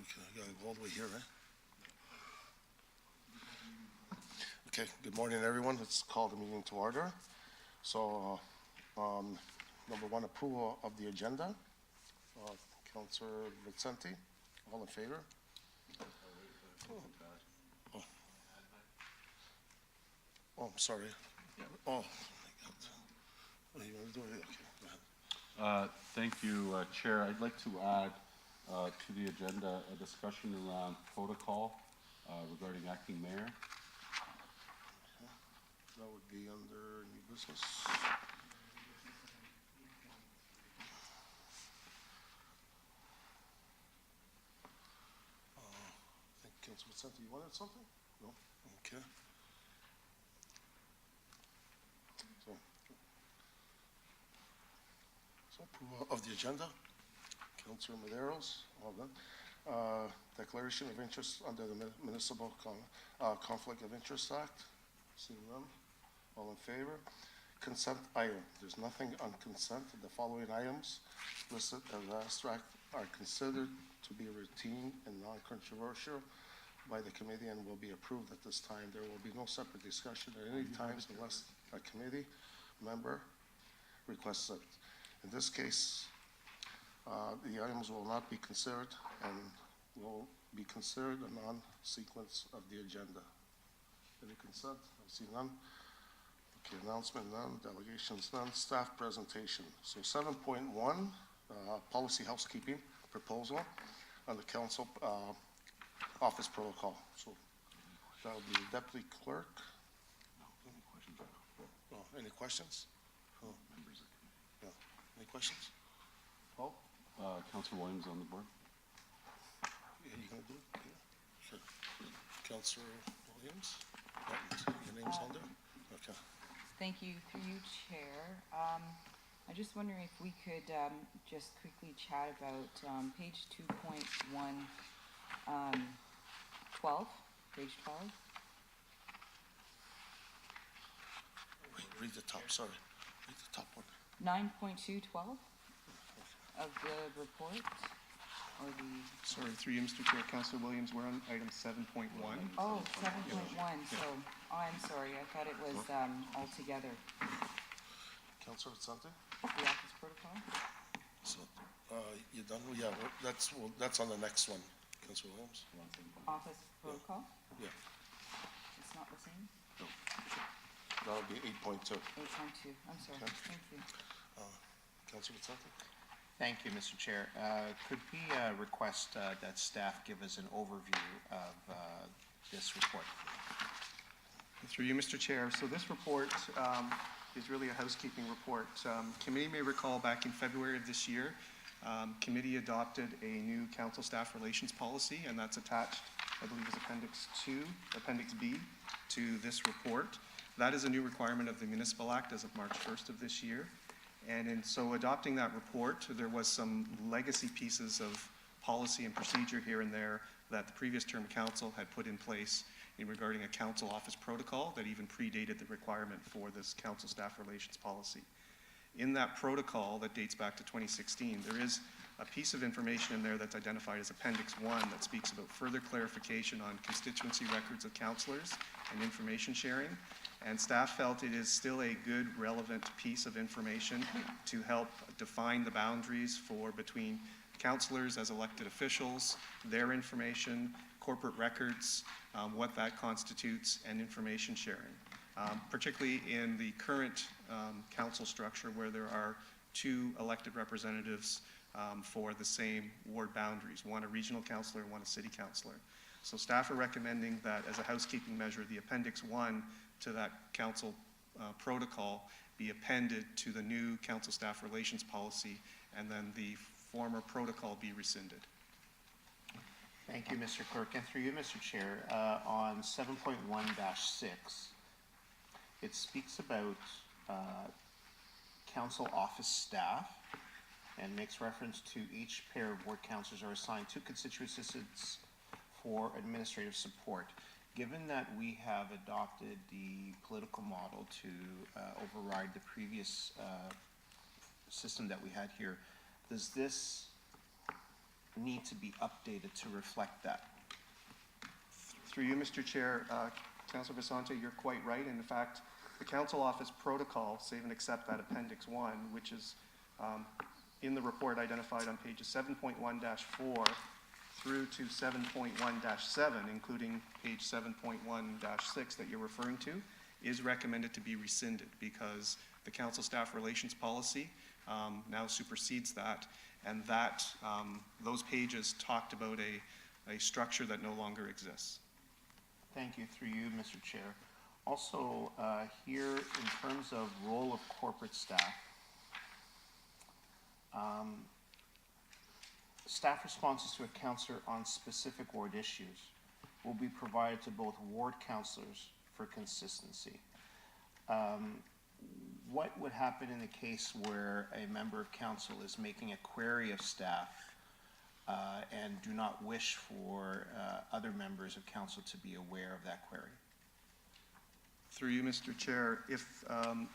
Okay, I gotta go all the way here, eh? Okay, good morning, everyone. Let's call the meeting to order. So, number one, approval of the agenda. Councillor Vicente, all in favor? Oh, I'm sorry. Oh, my God. What are you gonna do? Okay, go ahead. Thank you, Chair. I'd like to add to the agenda a discussion around protocol regarding acting mayor. That would be under new business. I think Councilor Vicente, you wanted something? No? Okay. So approval of the agenda. Councilor Maderos, all done. Declaration of interest under the Municipal Conflict of Interest Act. Seeing none. All in favor? Consent item. There's nothing on consent. The following items listed as abstract are considered to be routine and non-controversial by the committee and will be approved at this time. There will be no separate discussion at any times unless a committee member requests it. In this case, the items will not be considered and will be considered a non-sequence of the agenda. Any consent? I see none. Okay, announcement none, delegations none, staff presentation. So 7.1, policy housekeeping proposal on the council office protocol. So that will be the deputy clerk. Oh, any questions? Oh. Yeah. Any questions? Paul? Councillor Williams on the board. Yeah, you gonna do it? Yeah. Sure. Councillor Williams? Your name's on there? Okay. Thank you, through you, Chair. I'm just wondering if we could just quickly chat about page 2.1, 12, page 12. Wait, read the top, sorry. Read the top one. 9.212 of the report, or the... Sorry, through you, Mr. Chair, Councillor Williams, we're on item 7.1. Oh, 7.1, so, oh, I'm sorry, I thought it was all together. Councillor Vicente? The office protocol? So, you done? Yeah, that's on the next one. Councillor Williams? Office protocol? Yeah. It's not the same? That'll be 8.2. 8.2, I'm sorry, Okay. thank you. Councillor Vicente? Thank you, Mr. Chair. Could we request that staff give us an overview of this report? Through you, Mr. Chair. So this report is really a housekeeping report. Committee may recall back in February of this year, committee adopted a new council staff relations policy, and that's attached, I believe, as Appendix B to this report. That is a new requirement of the Municipal Act as of March 1st of this year. And in so adopting that report, there was some legacy pieces of policy and procedure here and there that the previous term council had put in place in regarding a council office protocol that even predated the requirement for this council staff relations policy. In that protocol that dates back to 2016, there is a piece of information in there that's identified as Appendix 1 that speaks about further clarification on constituency records of councillors and information sharing. And staff felt it is still a good, relevant piece of information to help define the boundaries for between councillors as elected officials, their information, corporate records, what that constitutes, and information sharing. Particularly in the current council structure where there are two elected representatives for the same ward boundaries, one a regional councillor, one a city councillor. So staff are recommending that as a housekeeping measure, the Appendix 1 to that council protocol be appended to the new council staff relations policy, and then the former protocol be rescinded. Thank you, Mr. Clerk. And through you, Mr. Chair, on 7.1-6, it speaks about council office staff and makes reference to each pair of ward councillors are assigned 2 constituent assistants for administrative support. Given that we have adopted the political model to override the previous system that we had here, does this need to be updated to reflect that? Through you, Mr. Chair, Councilor Basante, you're quite right. In fact, the council office protocol, save and accept that Appendix 1, which is in the report identified on pages 7.1-4 through to 7.1-7, including page 7.1-6 that you're referring to, is recommended to be rescinded because the council staff relations policy now supersedes that, and that those pages talked about a structure that no longer exists. Thank you. Through you, Mr. Chair. Also, here in terms of role of corporate staff, staff responses to a councillor on specific ward issues will be provided to both ward councillors for consistency. What would happen in the case where a member of council is making a query of staff and do not wish for other members of council to be aware of that query? Through you, Mr. Chair, if an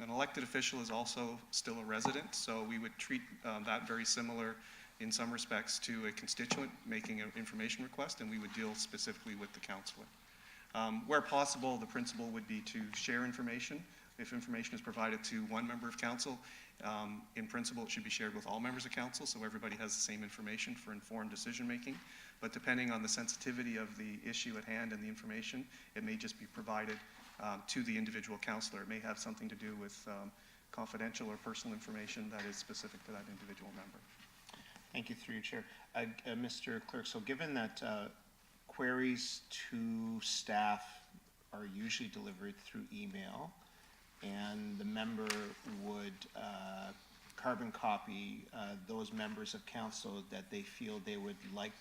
elected official is also still a resident, so we would treat that very similar in some respects to a constituent making an information request, and we would deal specifically with the councillor. Where possible, the principle would be to share information. If information is provided to one member of council, in principle, it should be shared with all members of council, so everybody has the same information for informed decision-making. But depending on the sensitivity of the issue at hand and the information, it may just be provided to the individual councillor. It may have something to do with confidential or personal information that is specific to that individual member. Thank you, through you, Chair. Mr. Clerk, so given that queries to staff are usually delivered through email, and the member would carbon copy those members of council that they feel they would like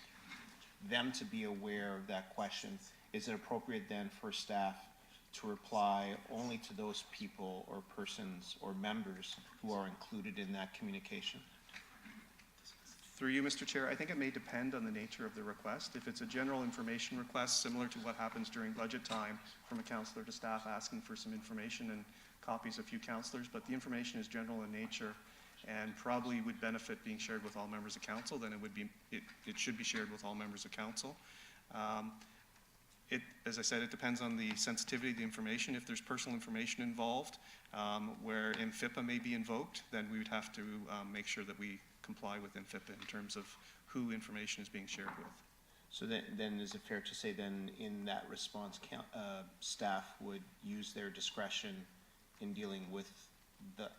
them to be aware of that question, is it appropriate then for staff to reply only to those people or persons or members who are included in that communication? Through you, Mr. Chair, I think it may depend on the nature of the request. If it's a general information request, similar to what happens during budget time from a councillor to staff asking for some information and copies of a few councillors, but the information is general in nature and probably would benefit being shared with all members of council, then it should be shared with all members of council. As I said, it depends on the sensitivity of the information. If there's personal information involved, where MFIPA may be invoked, then we would have to make sure that we comply with MFIPA in terms of who information is being shared with. So then is it fair to say then in that response, staff would use their discretion in dealing with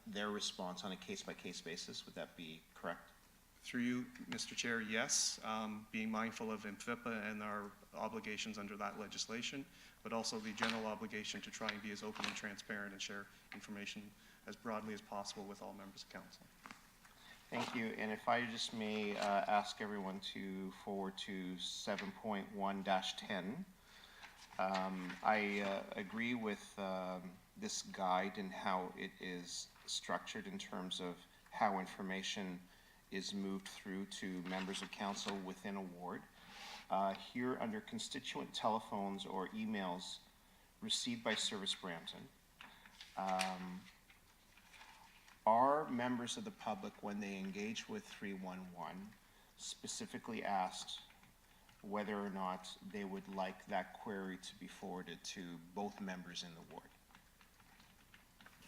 their response on a case-by-case basis? Would that be correct? Through you, Mr. Chair, yes, being mindful of MFIPA and our obligations under that legislation, but also the general obligation to try and be as open and transparent and share information as broadly as possible with all members of council. Thank you. And if I just may ask everyone to forward to 7.1-10. I agree with this guide and how it is structured in terms of how information is moved through to members of council within a ward. Here under constituent telephones or emails received by Service Brampton, are members of the public, when they engage with 311, specifically asked whether or not they would like that query to be forwarded to both members in the ward?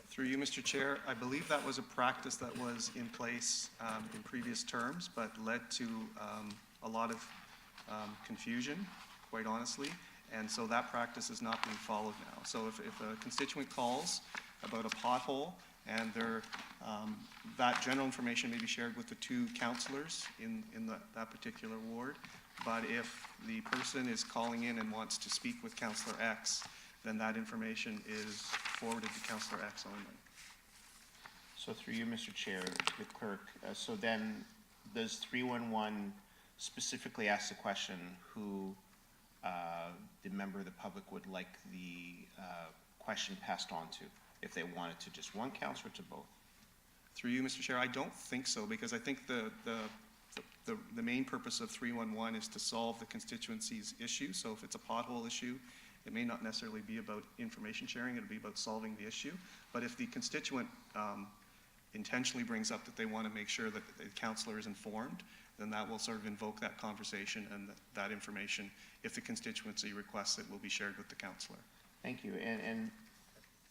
Through you, Mr. Chair, I believe that was a practice that was in place in previous terms, but led to a lot of confusion, quite honestly, and so that practice is not being followed now. So if a constituent calls about a pothole and that general information may be shared with the two councillors in that particular ward, but if the person is calling in and wants to speak with Councillor X, then that information is forwarded to Councillor X only. So through you, Mr. Chair, the clerk, so then does 311 specifically ask the question who the member of the public would like the question passed on to, if they want it to just one councillor or to both? Through you, Mr. Chair, I don't think so, because I think the main purpose of 311 is to solve the constituency's issue. So if it's a pothole issue, it may not necessarily be about information sharing, it'll be about solving the issue. But if the constituent intentionally brings up that they want to make sure that the councillor is informed, then that will sort of invoke that conversation, and that information, if the constituency requests it, will be shared with the councillor. Thank you, and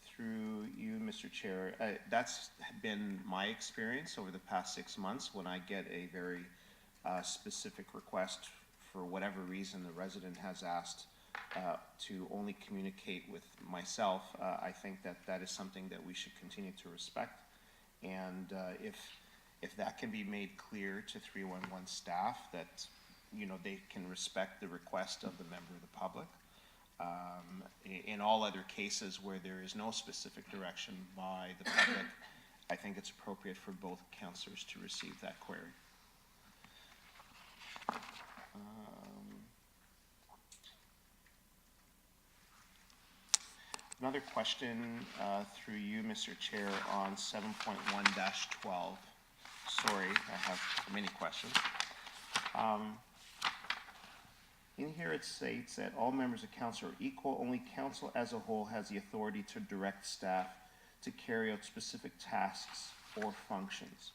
through you, Mr. Chair, that's been my experience over the past 6 months when I get a very specific request for whatever reason the resident has asked to only communicate with myself. I think that that is something that we should continue to respect, and if that can be made clear to 311 staff that, you know, they can respect the request of the member of the public. In all other cases where there is no specific direction by the public, I think it's appropriate for both councillors to receive that query. Another question through you, Mr. Chair, on 7.1-12. Sorry, I have many questions. In here it states that all members of council are equal, only council as a whole has the authority to direct staff to carry out specific tasks or functions.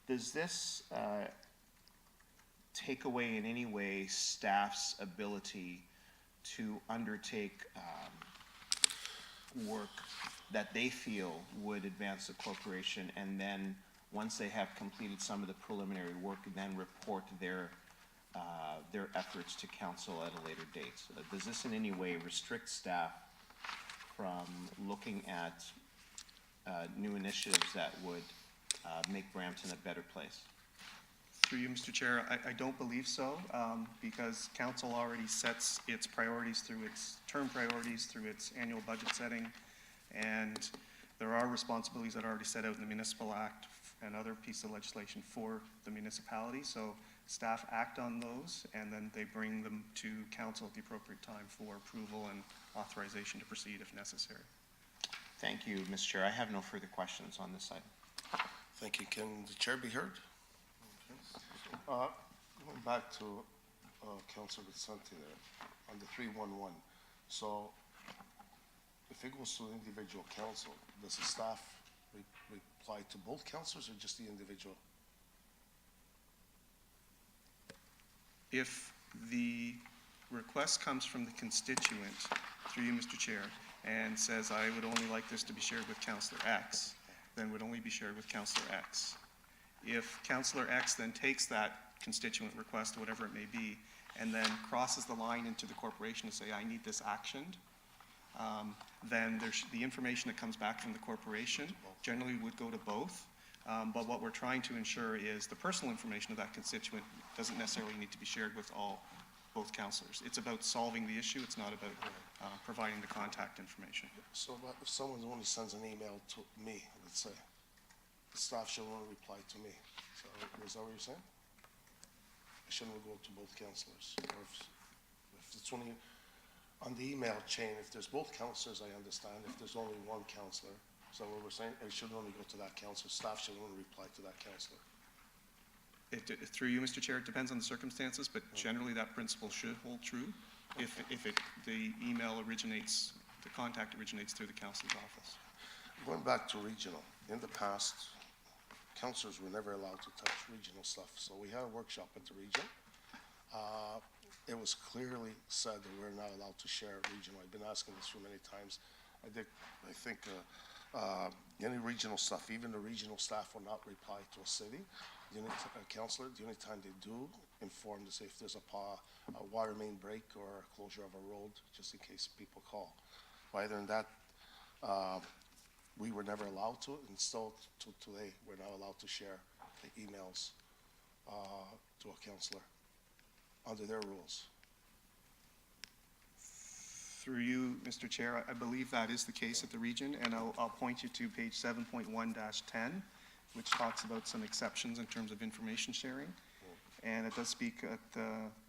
Does this take away in any way staff's ability to undertake work that they feel would advance the corporation, and then once they have completed some of the preliminary work, then report their efforts to council at a later date? Does this in any way restrict staff from looking at new initiatives that would make Brampton a better place? Through you, Mr. Chair, I don't believe so, because council already sets its priorities through its term priorities, through its annual budget setting, and there are responsibilities that are already set out in the Municipal Act and other pieces of legislation for the municipality. So staff act on those, and then they bring them to council at the appropriate time for approval and authorization to proceed if necessary. Thank you, Mr. Chair. I have no further questions on this item. Thank you. Can the chair be heard? Okay. Going back to Councilor Vicente there, on the 311. So if it goes to the individual council, does the staff reply to both councilors or just the individual? If the request comes from the constituent, through you, Mr. Chair, and says, I would only like this to be shared with Councillor X, then would only be shared with Councillor X. If Councillor X then takes that constituent request, whatever it may be, and then crosses the line into the corporation to say, I need this actioned, then the information that comes back from the corporation generally would go to both. But what we're trying to ensure is the personal information of that constituent doesn't necessarily need to be shared with both councillors. It's about solving the issue. It's not about providing the contact information. So what if someone only sends an email to me, let's say, the staff should only reply to me. So is that what you're saying? It shouldn't go to both councillors? Or if it's only on the email chain, if there's both councillors, I understand. If there's only one councillor, so what we're saying, it should only go to that councillor. Staff should only reply to that councillor. Through you, Mr. Chair, it depends on the circumstances, but generally that principle should hold true if the email originates, the contact originates through the council's office. Going back to regional, in the past, councillors were never allowed to touch regional stuff. So we had a workshop at the region. It was clearly said that we're not allowed to share regional. I've been asking this for many times. I think any regional stuff, even the regional staff will not reply to a city. Councillor, the only time they do inform to say if there's a water main break or a closure of a road, just in case people call. But other than that, we were never allowed to, and still to today, we're not allowed to share the emails to a councillor under their rules. Through you, Mr. Chair, I believe that is the case at the region, and I'll point you to page 7.1-10, which talks about some exceptions in terms of information sharing. And it does speak at the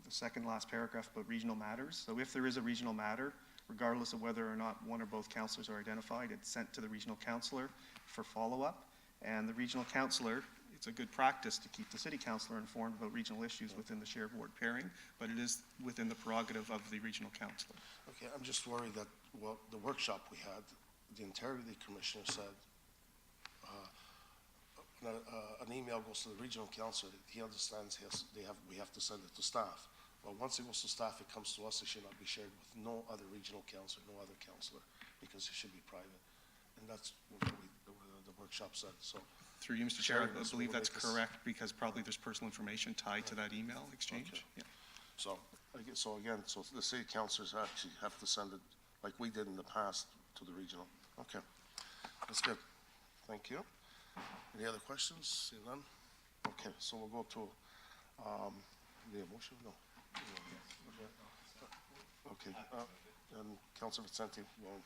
second last paragraph about regional matters. So if there is a regional matter, regardless of whether or not one or both councillors are identified, it's sent to the regional councillor for follow-up. And the regional councillor, it's a good practice to keep the city councillor informed about regional issues within the shared ward pairing, but it is within the prerogative of the regional councillor. Okay, I'm just worried that, well, the workshop we had, the integrity commissioner said, an email goes to the regional council, he understands we have to send it to staff. But once it goes to staff, it comes to us, it should not be shared with no other regional councilor, no other councilor, because it should be private. And that's what the workshop said, so. Through you, Mr. Chair, I Sharon, believe we'll that's make this- correct, because probably there's personal information tied to that email exchange. Okay. Yeah. So, so again, so the city councilors actually have to send it, like we did in the past, to the regional. Okay, that's good. Thank you. Any other questions? See none? Okay, so we'll go to, the motion, no? Okay, and Councilor Vicente will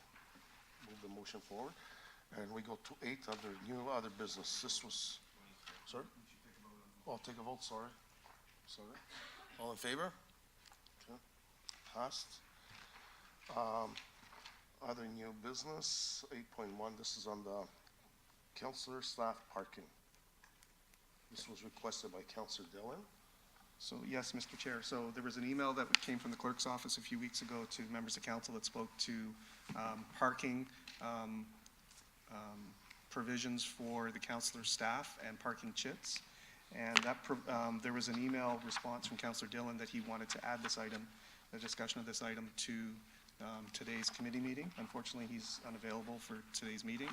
move the motion forward. And we go to 8 under new other business. This was, sorry? Oh, take a vote, sorry. Sorry. All in favor? Okay, passed. Other new business, 8.1, this is on the councilor staff parking. This was requested by Councilor Dillon. So, yes, Mr. Chair, so there was an email that came from the clerk's office a few weeks ago to members of council that spoke to parking provisions for the councilor staff and parking chits. And that, there was an email response from Councilor Dillon that he wanted to add this item, the discussion of this item, to today's committee meeting. Unfortunately, he's unavailable for today's meeting.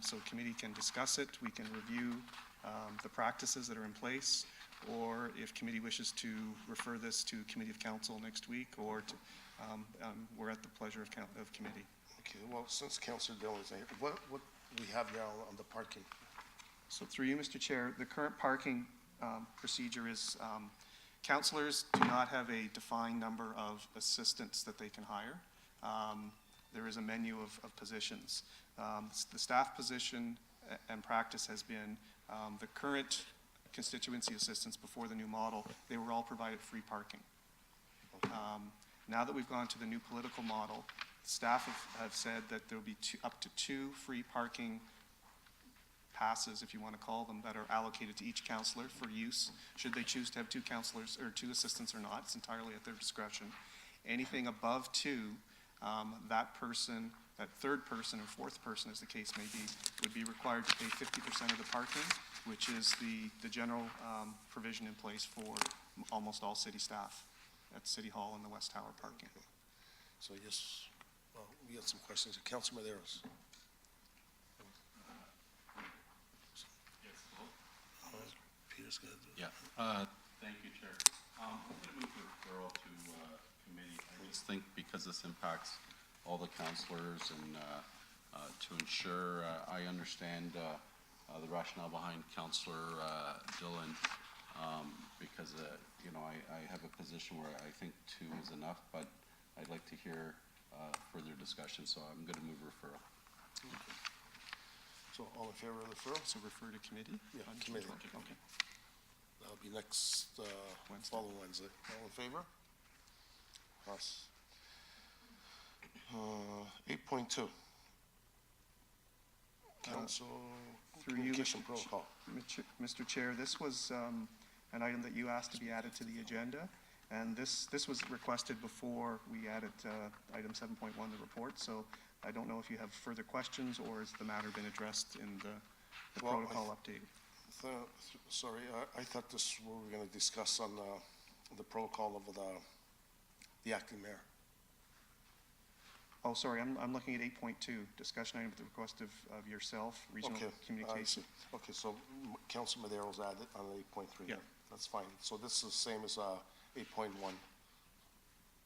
So committee can discuss it, we can review the practices that are in place, or if committee wishes to refer this to committee of council next week, or to, we're at the pleasure of committee. Okay, well, since Councilor Dillon is here, what do we have now on the parking? So through you, Mr. Chair, the current parking procedure is councilors do not have a defined number of assistants that they can hire. There is a menu of positions. The staff position and practice has been the current constituency assistants before the new model, they were all provided free parking. Now that we've gone to the new political model, staff have said that there will be up to 2 free parking passes, if you want to call them, that are allocated to each councillor for use, should they choose to have 2 councillors or 2 assistants or not. It's entirely at their discretion. Anything above 2, that person, that third person or fourth person, as the case may be, would be required to pay 50% of the parking, which is the general provision in place for almost all city staff at City Hall and the West Tower parking. So yes, well, we got some questions. Councilor Maderos. Peter's gonna do it. Yeah, thank you, Chair. I'm going to move the referral to committee. I just think because this impacts all the councilors and to ensure I understand the rationale behind Councilor Dillon, because, you know, I have a position where I think 2 is enough, but I'd like to hear further discussion, so I'm going to move referral. So all in favor of the referral? So refer to committee? Yeah, On committee. Okay. That'll be next, Wednesday. following Wednesday. All in favor? Pass. 8.2. Council through you, communication Mr. protocol. Mr. Chair, this was an item that you asked to be added to the agenda, and this was requested before we added item 7.1, the report, so I don't know if you have further questions, or has the matter been addressed in the Well, protocol update? Sorry, I thought this we were gonna discuss on the protocol of the acting mayor. Oh, sorry, I'm looking at 8.2, discussion item at the request of yourself, regional Okay, communication. Okay, so Council Madero's added on 8.3. Yeah. That's fine. So this is the same as 8.1,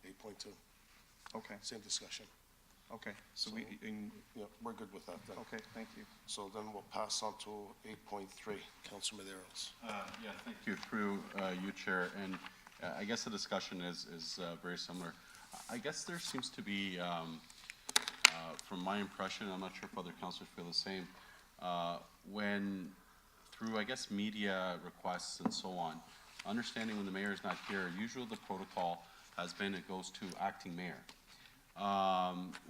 8.2, Okay, same discussion. okay, so Yeah, we're good with that then. okay, thank you. So then we'll pass on to 8.3, Council Madero's. Yeah, thank you, through you, Chair, and I guess the discussion is very similar. I guess there seems to be, from my impression, I'm not sure if other councilors feel the same, when through, I guess, media requests and so on, understanding when the mayor is not here, usually the protocol has been it goes to acting mayor.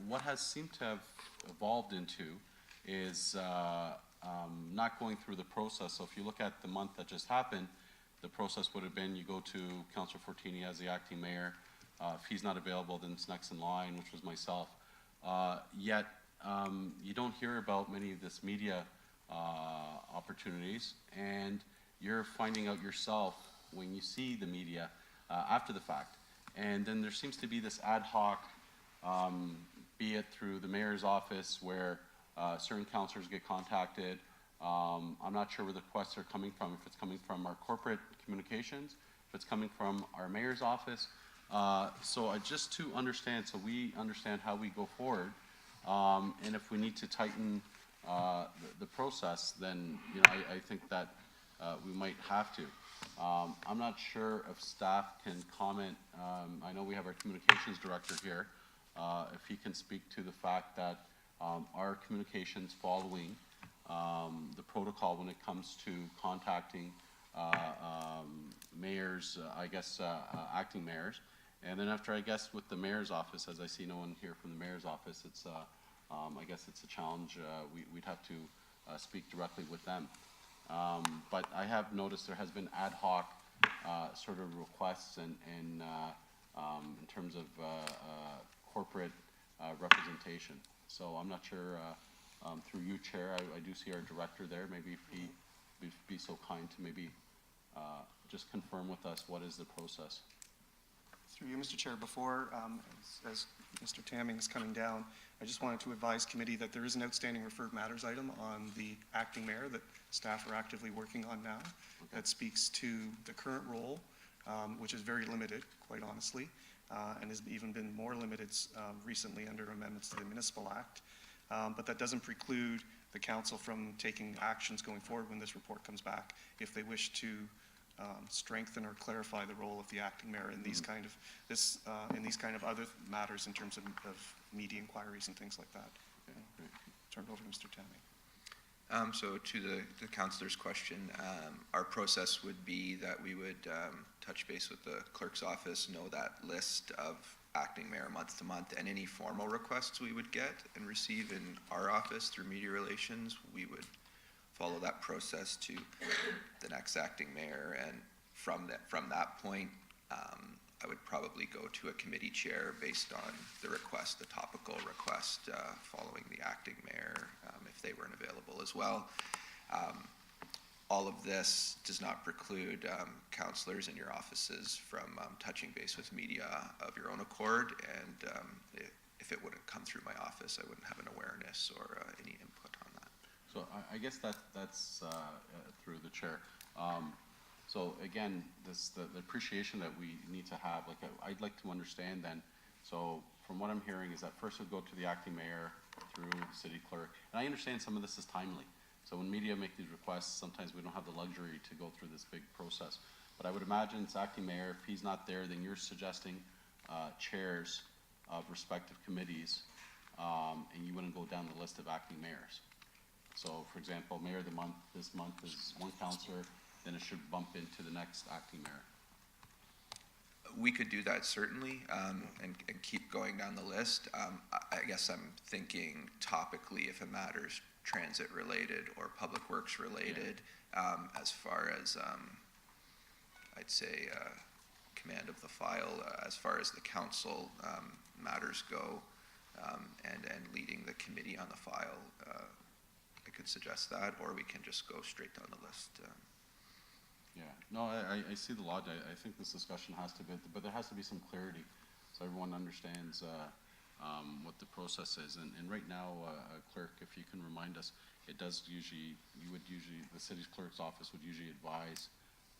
What has seemed to have evolved into is not going through the process. So if you look at the month that just happened, the process would have been you go to Councilor Fortini as the acting mayor. If he's not available, then it's next in line, which was myself. Yet you don't hear about many of this media opportunities, and you're finding out yourself when you see the media after the fact. And then there seems to be this ad hoc, be it through the mayor's office where certain councillors get contacted. I'm not sure where the requests are coming from, if it's coming from our corporate communications, if it's coming from our mayor's office. So just to understand, so we understand how we go forward, and if we need to tighten the process, then I think that we might have to. I'm not sure if staff can comment. I know we have our communications director here. If he can speak to the fact that our communications following the protocol when it comes to contacting mayors, I guess acting mayors. And then after, I guess, with the mayor's office, as I see no one here from the mayor's office, it's I guess it's a challenge. We'd have to speak directly with them. But I have noticed there has been ad hoc sort of requests and in terms of corporate representation. So I'm not sure, through you, Chair, I do see our director there. Maybe if he would be so kind to maybe just confirm with us what is the process. Through you, Mr. Chair, before, as Mr. Tamming is coming down, I just wanted to advise committee that there is an outstanding referred matters item on the acting mayor that staff are actively working on now that speaks to the current role, which is very limited, quite honestly, and has even been more limited recently under amendments to the Municipal Act. But that doesn't preclude the council from taking actions going forward when this report comes back if they wish to strengthen or clarify the role of the acting mayor in these kind of other matters in terms of media inquiries and things like that. Okay, great. Turn it over to Mr. Tamming. So to the councillor's question, our process would be that we would touch base with the clerk's office, know that list of acting mayor month to month, and any formal requests we would get and receive in our office through media relations, we would follow that process to the next acting mayor. And from that point, I would probably go to a committee chair based on the request, the topical request following the acting mayor, if they weren't available as well. All of this does not preclude councillors in your offices from touching base with media of your own accord, and if it wouldn't come through my office, I wouldn't have an awareness or any input on that. So I guess that's through the chair. So again, the appreciation that we need to have, like I'd like to understand then, so from what I'm hearing is that first we'd go to the acting mayor through the city clerk, and I understand some of this is timely. So when media make these requests, sometimes we don't have the luxury to go through this big process. But I would imagine it's acting mayor. If he's not there, then you're suggesting chairs of respective committees, and you wouldn't go down the list of acting mayors. So, for example, mayor of the month, this month is one councillor, then it should bump into the next acting mayor. We could do that certainly, and keep going down the list. I guess I'm thinking topically if a matter's transit related or public works related, as far as I'd say command of the file, as far as the council matters go, and leading the committee on the file. I could suggest that, or we can just go straight down the list. Yeah, no, I see the logic. I think this discussion has to be, but there has to be some clarity so everyone understands what the process is. And right now, clerk, if you can remind us, it does usually, the city's clerk's office would usually advise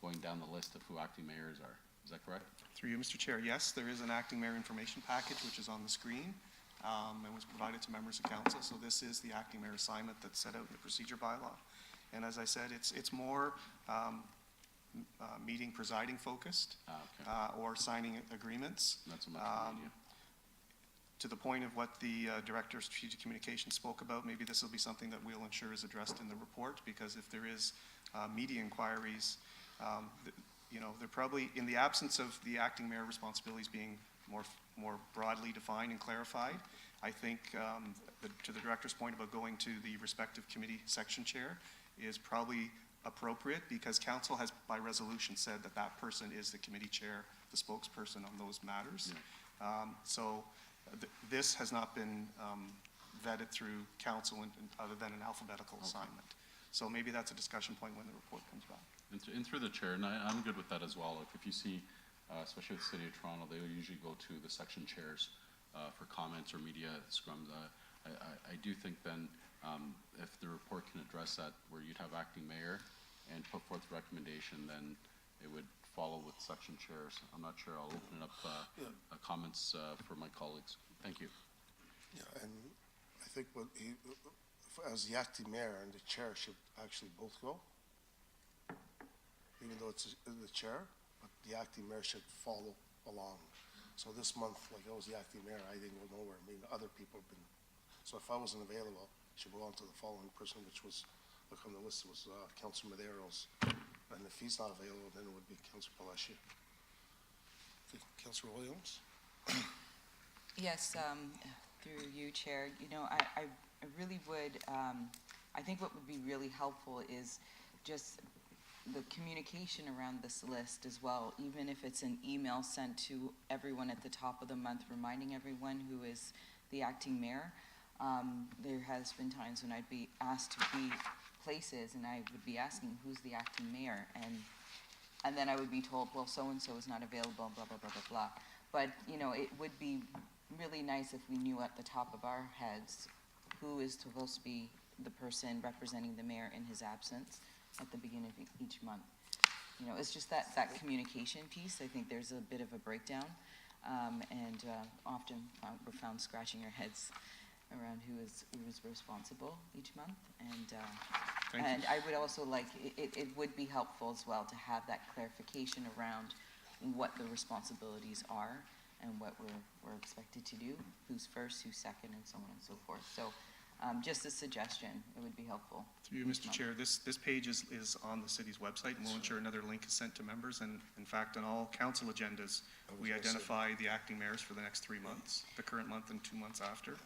going down the list of who acting mayors are. Is that correct? Through you, Mr. Chair, yes, there is an acting mayor information package which is on the screen and was provided to members of council. So this is the acting mayor assignment that's set out in the procedure bylaw. And as I said, it's more meeting presiding focused Okay. or signing agreements. Not so much the media. To the point of what the Director of Strategic Communications spoke about, maybe this will be something that we'll ensure is addressed in the report, because if there is media inquiries, they're probably, in the absence of the acting mayor responsibilities being more broadly defined and clarified, I think to the Director's point about going to the respective committee section chair is probably appropriate, because council has by resolution said that that person is the committee chair, the spokesperson on those matters. Yeah. This has not been vetted through council other than an alphabetical assignment. So maybe that's a discussion point when the report comes back. And through the chair, and I'm good with that as well. Like if you see, especially with the City of Toronto, they will usually go to the section chairs for comments or media scrums. I do think then if the report can address that, where you'd have acting mayor and put forth recommendation, then it would follow with section chairs. I'm not sure. I'll open it up comments for my colleagues. Thank you. Yeah, and I think as the acting mayor and the chair should actually both go, even though it's the chair, but the acting mayor should follow along. So this month, like I was the acting mayor, I didn't go nowhere. I mean, other people have been, so if I wasn't available, I should go on to the following person, which was, look on the list, was Councilor Medeiros. And if he's not available, then it would be Councilor Palacio. Okay, Councilor Williams? Yes, through you, Chair. You know, I really would, I think what would be really helpful is just the communication around this list as well, even if it's an email sent to everyone at the top of the month, reminding everyone who is the acting mayor. There has been times when I'd be asked to be places and I would be asking who's the acting mayor, and then I would be told, well, so-and-so is not available, blah, blah, blah, blah, blah. But, you know, it would be really nice if we knew at the top of our heads who is supposed to be the person representing the mayor in his absence at the beginning of each month. You know, it's just that communication piece. I think there's a bit of a breakdown, and often we're found scratching our heads around who is responsible each month. And I would also like, it would be helpful as well to have that clarification around what the responsibilities are and what we're expected to do, who's first, who's second, and so on and so forth. So just a suggestion, it would be helpful. Through you, Mr. Chair, this page is on the city's website, and we'll ensure another link is sent to members. And in fact, on all council agendas, we identify the acting mayors for the next 3 months, the current month and 2 months after.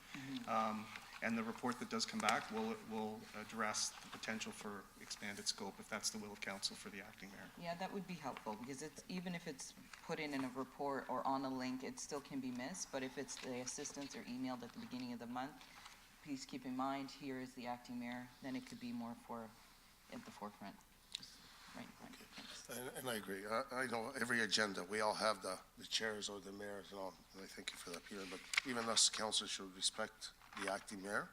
And the report that does come back will address the potential for expanded scope, if that's the will of council, for the acting mayor. Yeah, that would be helpful, because it's, even if it's put in a report or on a link, it still can be missed. But if it's the assistance or emailed at the beginning of the month, please keep in mind, here is the acting mayor, then it could be more at the forefront. Just right in front. Thanks. And I agree. I know every agenda, we all have the chairs or the mayors and all, and I thank you for that, Peter, but even us council should respect the acting mayor.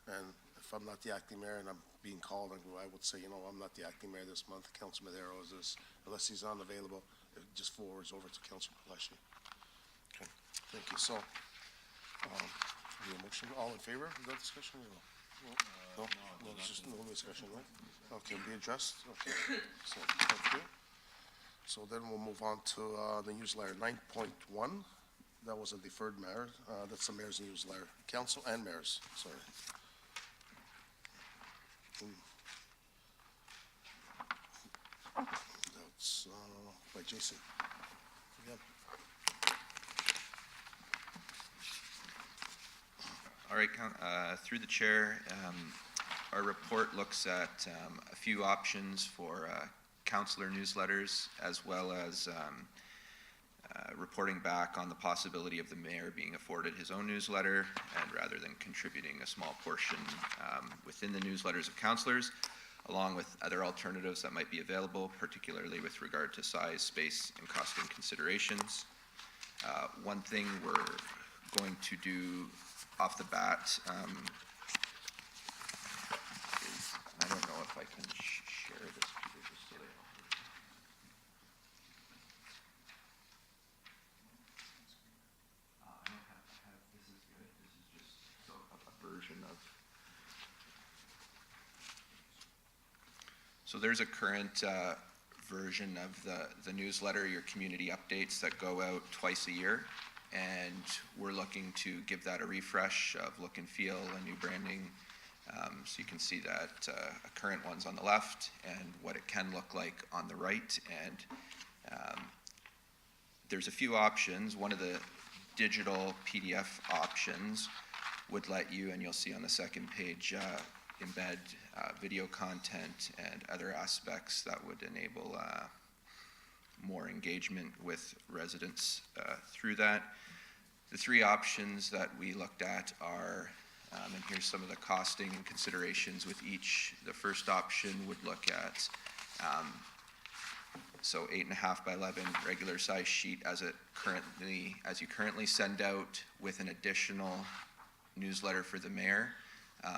And if I'm not the acting mayor and I'm being called, I would say, you know, I'm not the acting mayor this month, Councilor Medeiros is, unless he's unavailable, it just forwards over to Councilor Palacio. Okay, thank you. So, any motion, all in favor of that discussion or no? No, it's just no discussion, right? Okay, be addressed, okay. So, thank you. So then we'll move on to the newsletter, 9.1. That was a deferred matter. That's the mayor's newsletter. Council and mayors, sorry. That's by Jason. Yeah. All right, through the chair, our report looks at a few options for councillor newsletters, as well as reporting back on the possibility of the mayor being afforded his own newsletter, and rather than contributing a small portion within the newsletters of councillors, along with other alternatives that might be available, particularly with regard to size, space, and costing considerations. One thing we're going to do off the bat is, I don't know if I can share this, Peter, just so they know. I don't have, this is good, this is just a version of. So there's a current version of the newsletter, your community updates that go out twice a year. And we're looking to give that a refresh of look and feel, a new branding. So you can see that a current one's on the left and what it can look like on the right. And there's a few options. One of the digital PDF options would let you, and you'll see on the second page, embed video content and other aspects that would enable more engagement with residents through that. The three options that we looked at are And here's some of the costing and considerations with each. The first option would look at, so 8.5 by 11 regular size sheet as you currently send out with an additional newsletter for the mayor.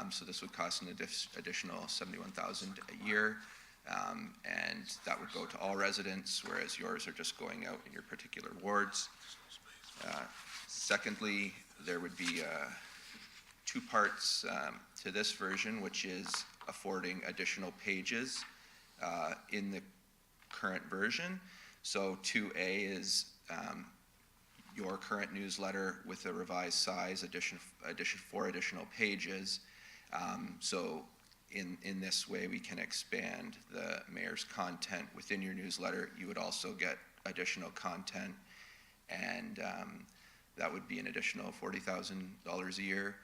So this would cost an additional $71,000 a year. And that would go to all residents, whereas yours are just going out in your particular wards. Secondly, there would be two parts to this version, which is affording additional pages in the current version. So 2A is your current newsletter with a revised size, four additional pages. So in this way, we can expand the mayor's content within your newsletter. You would also get additional content, and that would be an additional $40,000 a year.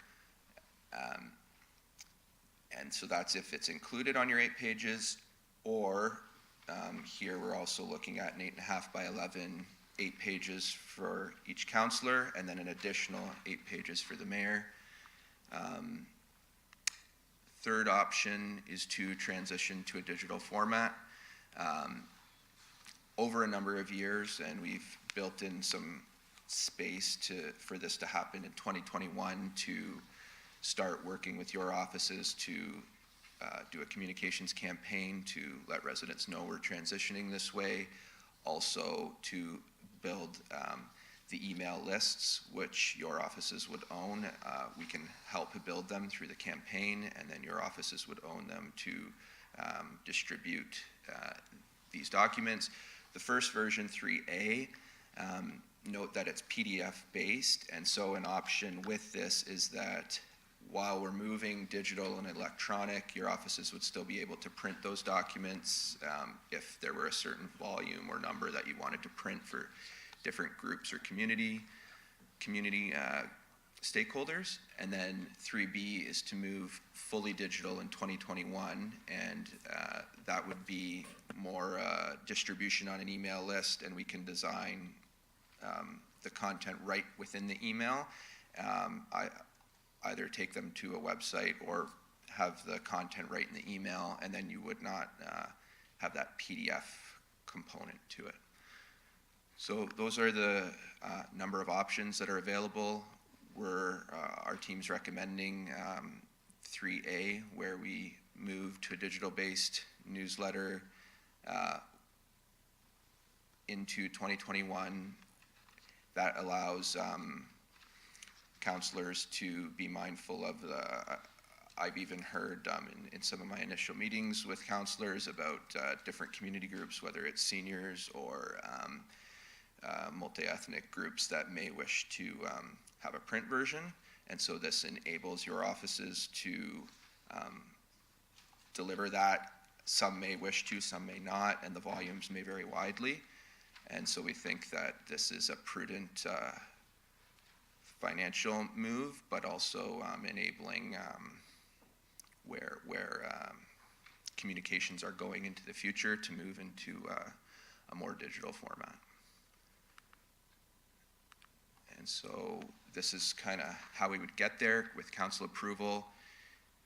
And so that's if it's included on your 8 pages, or here we're also looking at an 8.5 by 11, 8 pages for each counselor, and then an additional 8 pages for the mayor. Third option is to transition to a digital format. Over a number of years, and we've built in some space for this to happen in 2021, to start working with your offices to do a communications campaign to let residents know we're transitioning this way. Also to build the email lists, which your offices would own. We can help build them through the campaign, and then your offices would own them to distribute these documents. The first version, 3A, note that it's PDF based, and so an option with this is that while we're moving digital and electronic, your offices would still be able to print those documents if there were a certain volume or number that you wanted to print for different groups or community stakeholders. And then 3B is to move fully digital in 2021, and that would be more distribution on an email list, and we can design the content right within the email. Either take them to a website or have the content right in the email, and then you would not have that PDF component to it. So those are the number of options that are available. Our team's recommending 3A, where we move to a digital-based newsletter into 2021. That allows counselors to be mindful of I've even heard in some of my initial meetings with counselors about different community groups, whether it's seniors or multi-ethnic groups that may wish to have a print version. And so this enables your offices to deliver that. Some may wish to, some may not, and the volumes may vary widely. And so we think that this is a prudent financial move, but also enabling where communications are going into the future to move into a more digital format. And so this is kind of how we would get there with council approval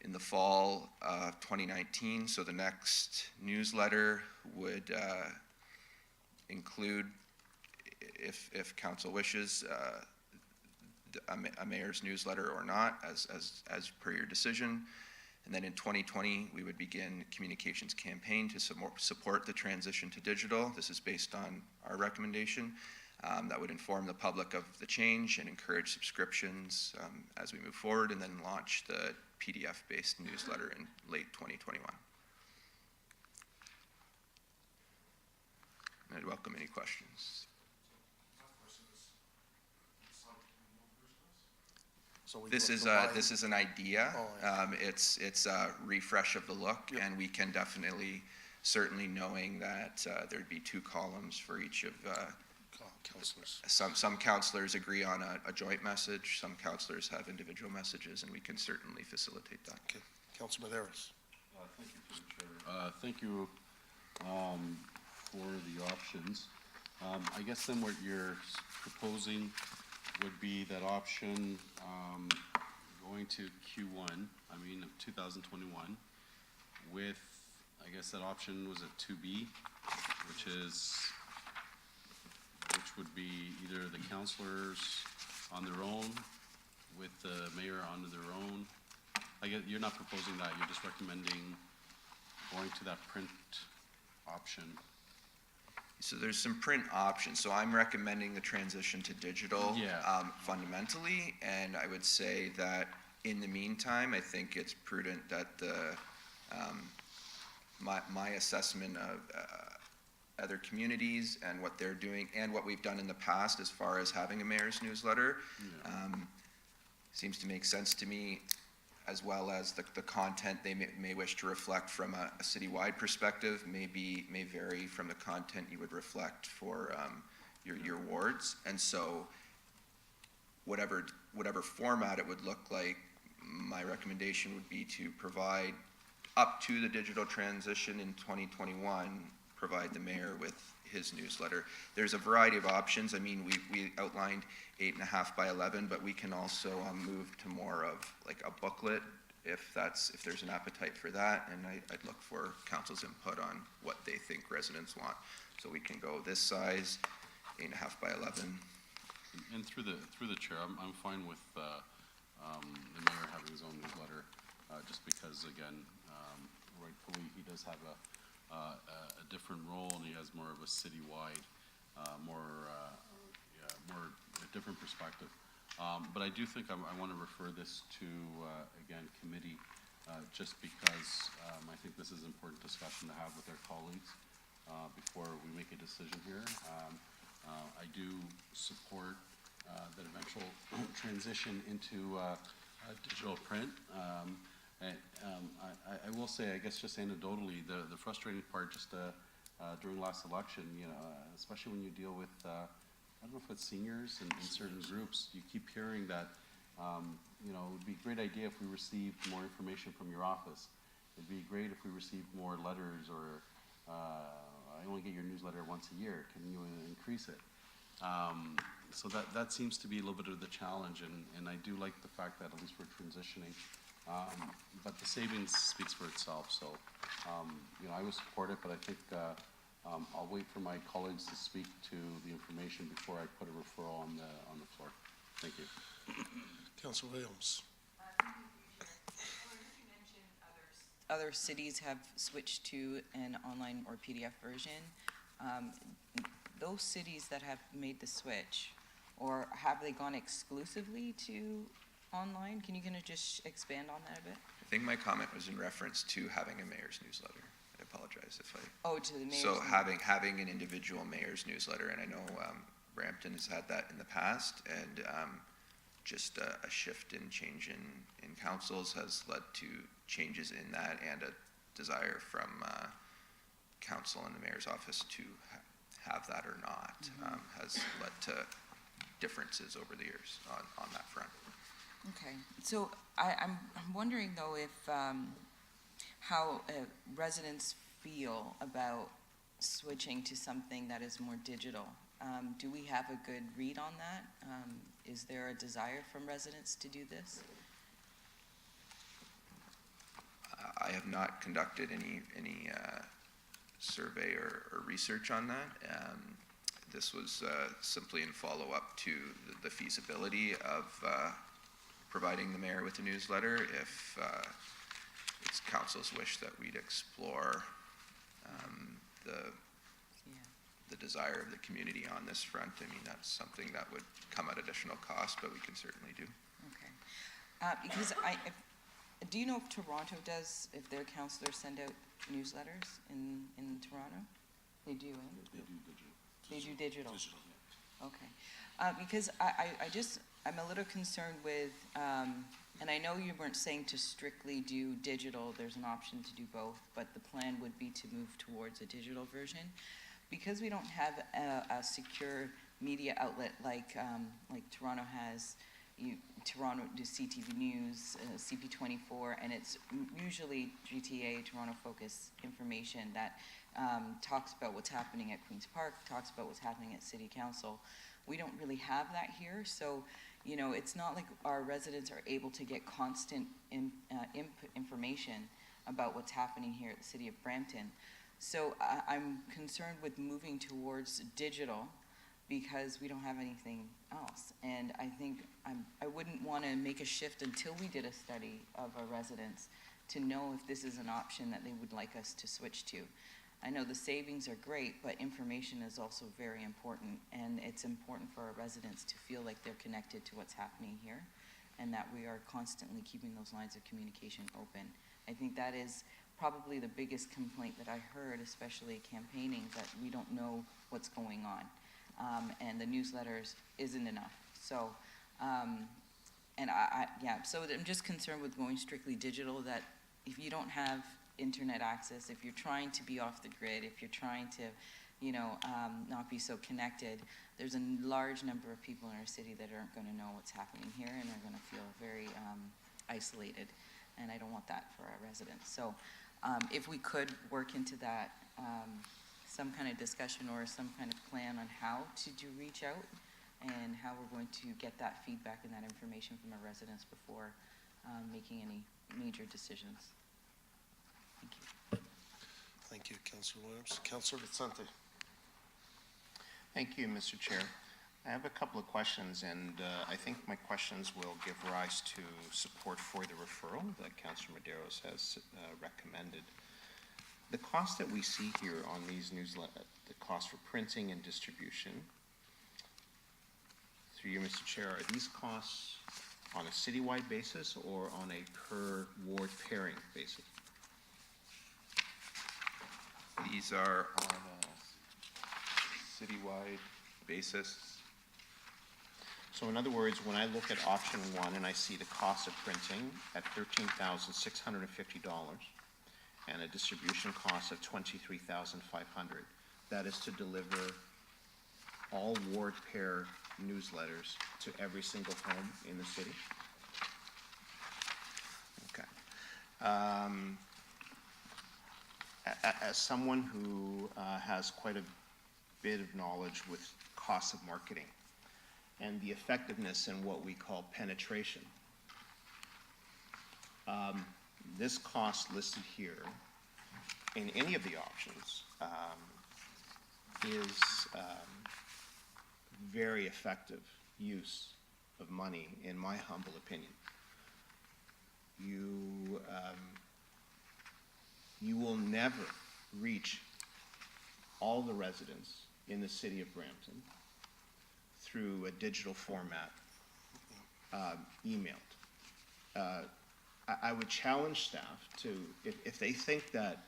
in the fall of 2019. So the next newsletter would include, if council wishes, a mayor's newsletter or not, as per your decision. And then in 2020, we would begin communications campaign to support the transition to digital. This is based on our recommendation. That would inform the public of the change and encourage subscriptions as we move forward, and then launch the PDF-based newsletter in late 2021. And I'd welcome any questions. So we This do is an idea. Oh, It's a refresh of the look, Yep. and we can definitely, certainly knowing that there'd be 2 columns for each of Councilors. some counselors agree on a joint message. Some counselors have individual messages, and we can certainly facilitate that. Okay, Councilor Maderos. Thank you, through the chair. Thank you for the options. I guess then what you're proposing would be that option going to Q1, of 2021, with, I guess that option was at 2B, which would be either the councilors on their own, with the mayor on their own. I guess you're not proposing that, you're just recommending going to that print option. So there's some print options. So I'm recommending the transition to digital Yeah. fundamentally, and I would say that in the meantime, I think it's prudent that my assessment of other communities and what they're doing and what we've done in the past as far as having a mayor's newsletter seems to make sense to me, as well as the content they may wish to reflect from a citywide perspective may vary from the content you would reflect for your wards. And so whatever format it would look like, my recommendation would be to provide up to the digital transition in 2021, provide the mayor with his newsletter. There's a variety of options. I mean, we outlined 8.5 by 11, but we can also move to more of like a booklet if there's an appetite for that. And I'd look for council's input on what they think residents want. So we can go this size, 8.5 by 11. And through the chair, I'm fine with the mayor having his own newsletter, just because, again, rightfully, he does have a different role, and he has more of a citywide, a different perspective. But I do think I want to refer this to, again, committee, just because I think this is important discussion to have with our colleagues before we make a decision here. I do support the eventual transition into digital print. I will say, I guess just anecdotally, the frustrating part just during last election, especially when you deal with, I don't know if it's seniors and certain groups, you keep hearing that, it would be a great idea if we received more information from your office. It'd be great if we received more letters, or I only get your newsletter once a year. Can you increase it? So that seems to be a little bit of the challenge, and I do like the fact that at least we're transitioning. But the savings speaks for itself, so, I would support it, but I think I'll wait for my colleagues to speak to the information before I put a referral on the floor. Thank you. Councilor Williams. Other cities have switched to an online or PDF version. Those cities that have made the switch, or have they gone exclusively to online? Can you just expand on that a bit? I think my comment was in reference to having a mayor's newsletter. I apologize if I... Oh, to the mayor's So newsletter. having an individual mayor's newsletter, and I know Brampton has had that in the past, and just a shift in change in councils has led to changes in that, and a desire from council and the mayor's office to have that or not, has led to differences over the years on that front. Okay, so I'm wondering though if, how residents feel about switching to something that is more digital. Do we have a good read on that? Is there a desire from residents to do this? I have not conducted any survey or research on that. This was simply in follow-up to the feasibility of providing the mayor with a newsletter. If it's council's wish that we'd explore the desire of the community on this front, I mean, that's something that would come at additional cost, but we can certainly do. Okay. Because do you know if Toronto does, if their councilors send out newsletters in Toronto? They do, eh? They do digital. They do digital? Digital. Okay. Because I'm a little concerned with, and I know you weren't saying to strictly do digital, there's an option to do both, but the plan would be to move towards a digital version. Because we don't have a secure media outlet like Toronto has, Toronto do CTV News, CP24, and it's usually GTA, Toronto Focus information that talks about what's happening at Queen's Park, talks about what's happening at City Council. We don't really have that here, so you know, it's not like our residents are able to get constant information about what's happening here at the City of Brampton. So I'm concerned with moving towards digital because we don't have anything else. And I think I wouldn't want to make a shift until we did a study of our residents to know if this is an option that they would like us to switch to. I know the savings are great, but information is also very important, and it's important for our residents to feel like they're connected to what's happening here and that we are constantly keeping those lines of communication open. I think that is probably the biggest complaint that I heard, especially campaigning, that we don't know what's going on. And the newsletters isn't enough. So, so I'm just concerned with going strictly digital, that if you don't have internet access, if you're trying to be off the grid, if you're trying to, you know, not be so connected, there's a large number of people in our city that aren't going to know what's happening here and are going to feel very isolated, and I don't want that for our residents. So if we could work into that, some kind of discussion or some kind of plan on how to reach out and how we're going to get that feedback and that information from our residents before making any major decisions. Thank you. Thank you, Councillor Williams. Councillor Vicente. Thank you, Mr. Chair. I have a couple of questions, and I think my questions will give rise to support for the referral that Councillor Medeiros has recommended. The cost that we see here on these newsletters, the cost for printing and distribution, through you, Mr. Chair, are these costs on a citywide basis or on a per ward pairing basis? These are on a citywide basis. So in other words, when I look at option one and I see the cost of printing at $13,650 and a distribution cost of $23,500, that is to deliver all ward pair newsletters to every single home in the city? Okay. As someone who has quite a bit of knowledge with costs of marketing and the effectiveness in what we call penetration, this cost listed here in any of the options is very effective use of money, in my humble opinion. You will never reach all the residents in the city of Brampton through a digital format, emailed. I would challenge staff to, if they think that,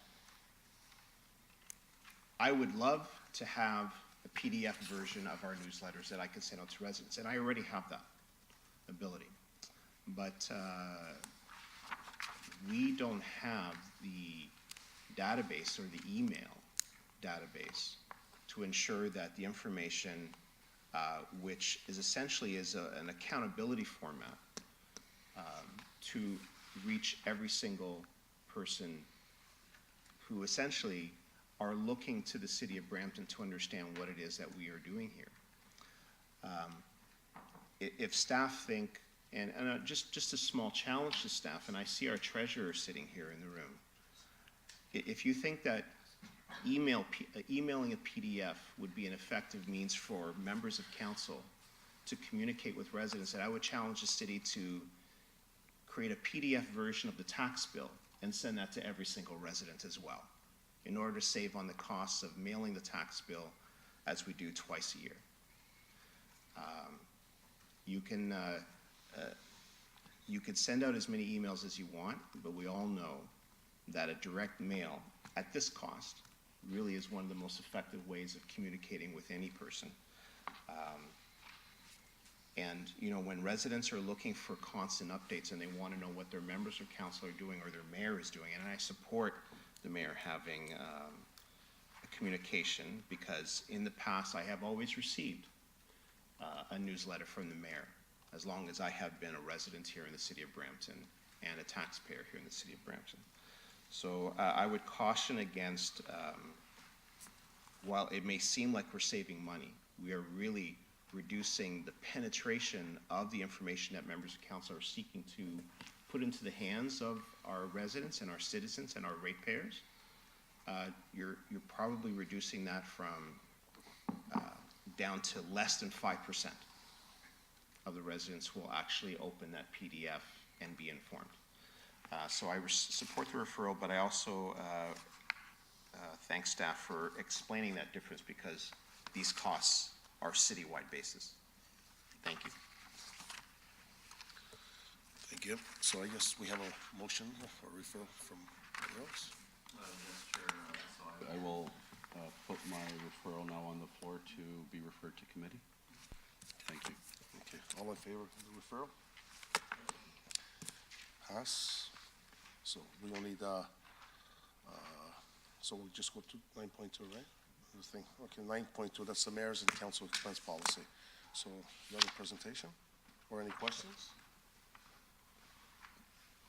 I would love to have a PDF version of our newsletters that I could send out to residents, and I already have that ability. But we don't have the database or the email database to ensure that the information, which is essentially an accountability format, to reach every single person who essentially are looking to the city of Brampton to understand what it is that we are doing here. If staff think, and just a small challenge to staff, and I see our treasurer sitting here in the room, if you think that emailing a PDF would be an effective means for members of council to communicate with residents, that I would challenge the city to create a PDF version of the tax bill and send that to every single resident as well, in order to save on the costs of mailing the tax bill as we do twice a year. You could send out as many emails as you want, but we all know that a direct mail at this cost really is one of the most effective ways of communicating with any person. And you know, when residents are looking for constant updates and they want to know what their members of council are doing or their mayor is doing, and I support the mayor having a communication, because in the past I have always received a newsletter from the mayor, as long as I have been a resident here in the city of Brampton and a taxpayer here in the city of Brampton. So I would caution against, while it may seem like we're saving money, we are really reducing the penetration of the information that members of council are seeking to put into the hands of our residents and our citizens and our ratepayers. You're probably reducing that from down to less than 5% of the residents who will actually open that PDF and be informed. So I support the referral, but I also thank staff for explaining that difference, because these costs are citywide basis. Thank you. Thank you. So I guess we have a motion or referral from Maderos. Yes, Chair. So I will put my referral now on the floor to be referred to committee. Thank you. Okay, all in favor of the referral? Pass. So we only need, so we'll just go to 9.2, right? The thing, okay, 9.2, that's the mayor's and council expense policy. So you have a presentation or any questions?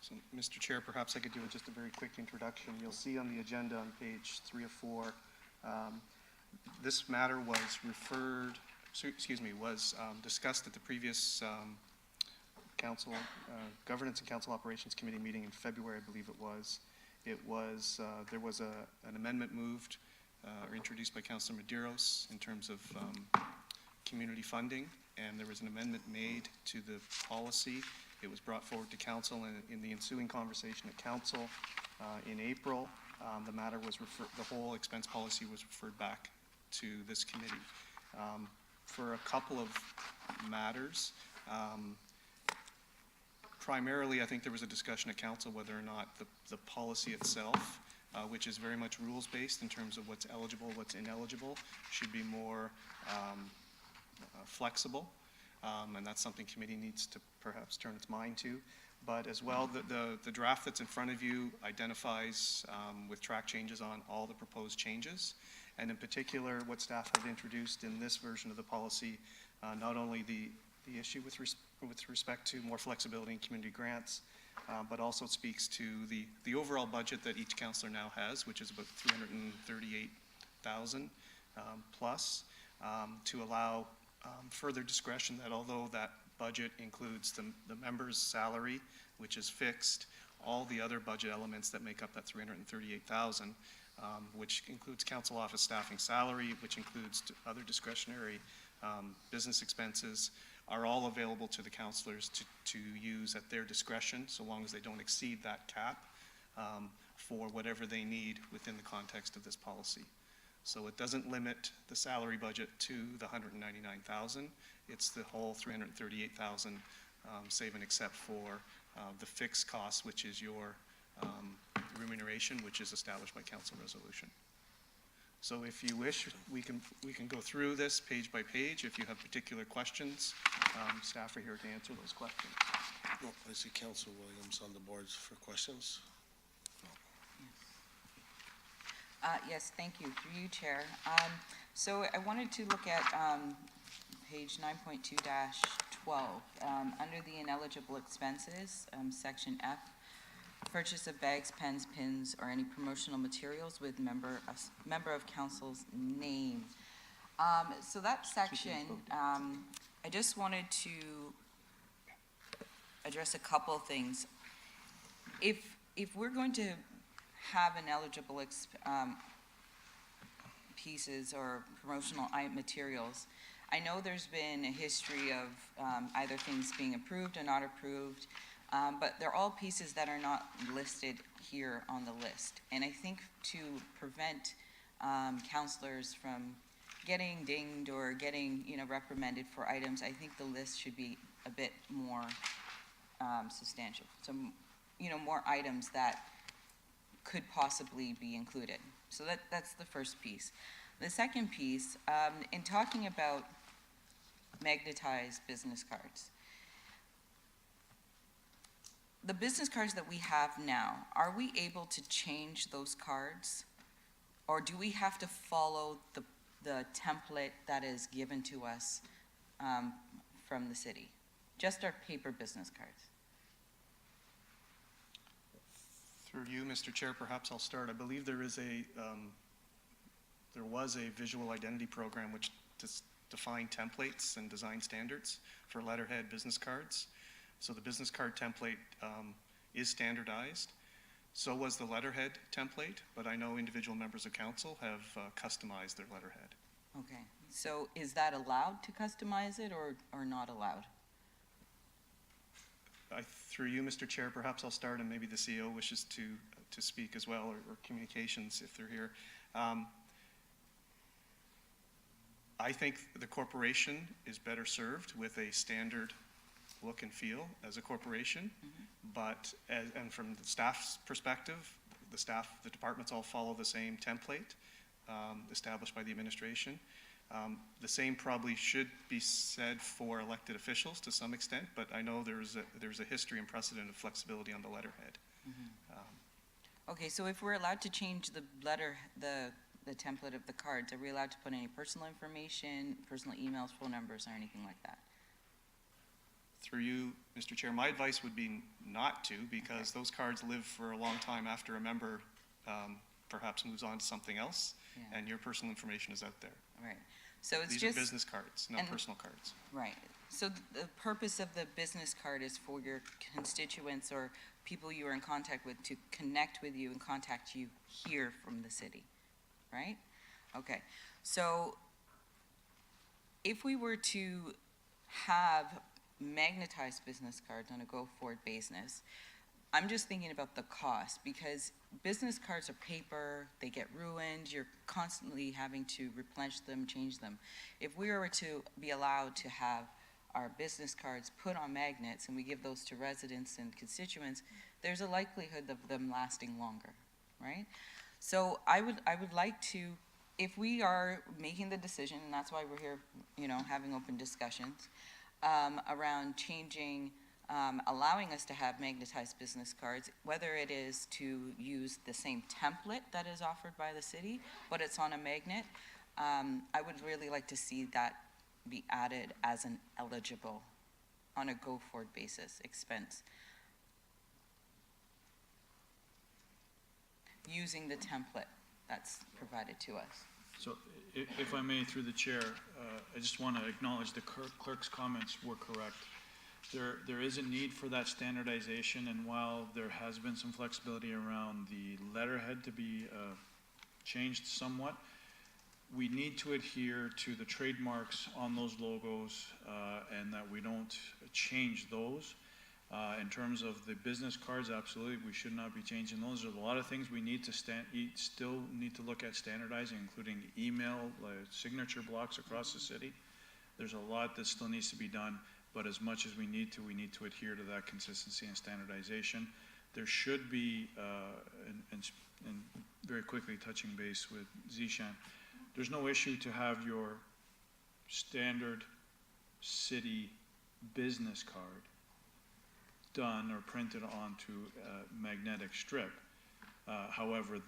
So, Mr. Chair, perhaps I could do just a very quick introduction. You'll see on the agenda on page 3 of 4, this matter was discussed at the previous council, Governance and Council Operations Committee meeting in February, I believe it was. There was an amendment moved or introduced by Councilor Medeiros in terms of community funding, and there was an amendment made to the policy. It was brought forward to council, and in the ensuing conversation at council in April, the matter was the whole expense policy was referred back to this committee. For a couple of matters, primarily, I think there was a discussion at council whether or not the policy itself, which is very much rules-based in terms of what's eligible, what's ineligible, should be more flexible. And that's something committee needs to perhaps turn its mind to. But as well, the draft that's in front of you identifies with track changes on all the proposed changes. And in particular, what staff have introduced in this version of the policy, not only the issue with respect to more flexibility in community grants, but also speaks to the overall budget that each councillor now has, which is about $338,000 plus, to allow further discretion that although that budget includes the member's salary, which is fixed, all the other budget elements that make up that $338,000, which includes council office staffing salary, which includes other discretionary business expenses, are all available to the councillors to use at their discretion, so long as they don't exceed that cap for whatever they need within the context of this policy. So it doesn't limit the salary budget to the $199,000. It's the whole $338,000, save and except for the fixed cost, which is your remuneration, which is established by council resolution. So if you wish, we can go through this page by page. If you have particular questions, staff are here to answer those questions. No, I see Councilor Williams on the boards for questions. Yes, thank you. Through you, Chair. So I wanted to look at page 9.2-12. Under the ineligible expenses, section F, purchase of bags, pens, pins, or any promotional materials with member of council's name. So that section, I just wanted to address a couple of things. If we're going to have ineligible pieces or promotional materials, I know there's been a history of either things being approved or not approved, but they're all pieces that are not listed here on the list. And I think to prevent councillors from getting dinged or getting, reprimanded for items, I think the list should be a bit more substantial. So, more items that could possibly be included. So that's the first piece. The second piece, in talking about magnetized business cards, the business cards that we have now, are we able to change those cards? Or do we have to follow the template that is given to us from the city? Just our paper business cards. Through you, Mr. Chair, perhaps I'll start. I believe there was a visual identity program which defined templates and design standards for letterhead business cards. So the business card template is standardized. So was the letterhead template, but I know individual members of council have customized their letterhead. Okay, so is that allowed to customize it or not allowed? Through you, Mr. Chair, perhaps I'll start, and maybe the CEO wishes to speak as well, or communications if they're here. I think the corporation is better served with a standard look and feel as a corporation, but, and from the staff's perspective, the departments all follow the same template established by the administration. The same probably should be said for elected officials to some extent, but I know there's a history and precedent of flexibility on the letterhead. Okay, so if we're allowed to change the the template of the cards, are we allowed to put any personal information, personal emails, phone numbers, or anything like that? Through you, Mr. Chair, my advice would be not to, because those cards live for a long time after a member perhaps moves on to something else, Yeah. and your personal information is out there. Right, so it's These just. are business cards, not and- personal cards. Right. So the purpose of the business card is for your constituents or people you are in contact with to connect with you and contact you here from the city, right? Okay. So if we were to have magnetized business cards on a go-forward basis, I'm just thinking about the cost, because business cards are paper, they get ruined, you're constantly having to replenish them, change them. If we were to be allowed to have our business cards put on magnets and we give those to residents and constituents, there's a likelihood of them lasting longer, right? So I would like to, if we are making the decision, and that's why we're here, having open discussions, around changing, allowing us to have magnetized business cards, whether it is to use the same template that is offered by the city, but it's on a magnet, I would really like to see that be added as an eligible, on a go-forward basis, expense. Using the template that's provided to us. So if I may, through the chair, I just want to acknowledge the clerk's comments were correct. There is a need for that standardization, and while there has been some flexibility around the letterhead to be changed somewhat, we need to adhere to the trademarks on those logos and that we don't change those. In terms of the business cards, absolutely, we should not be changing those. There's a lot of things we need to still need to look at standardizing, including email, signature blocks across the city. There's a lot that still needs to be done, but as much as we need to adhere to that consistency and standardization. There should be, and very quickly touching base with Zishan, there's no issue to have your standard city business card done or printed onto a magnetic strip. However,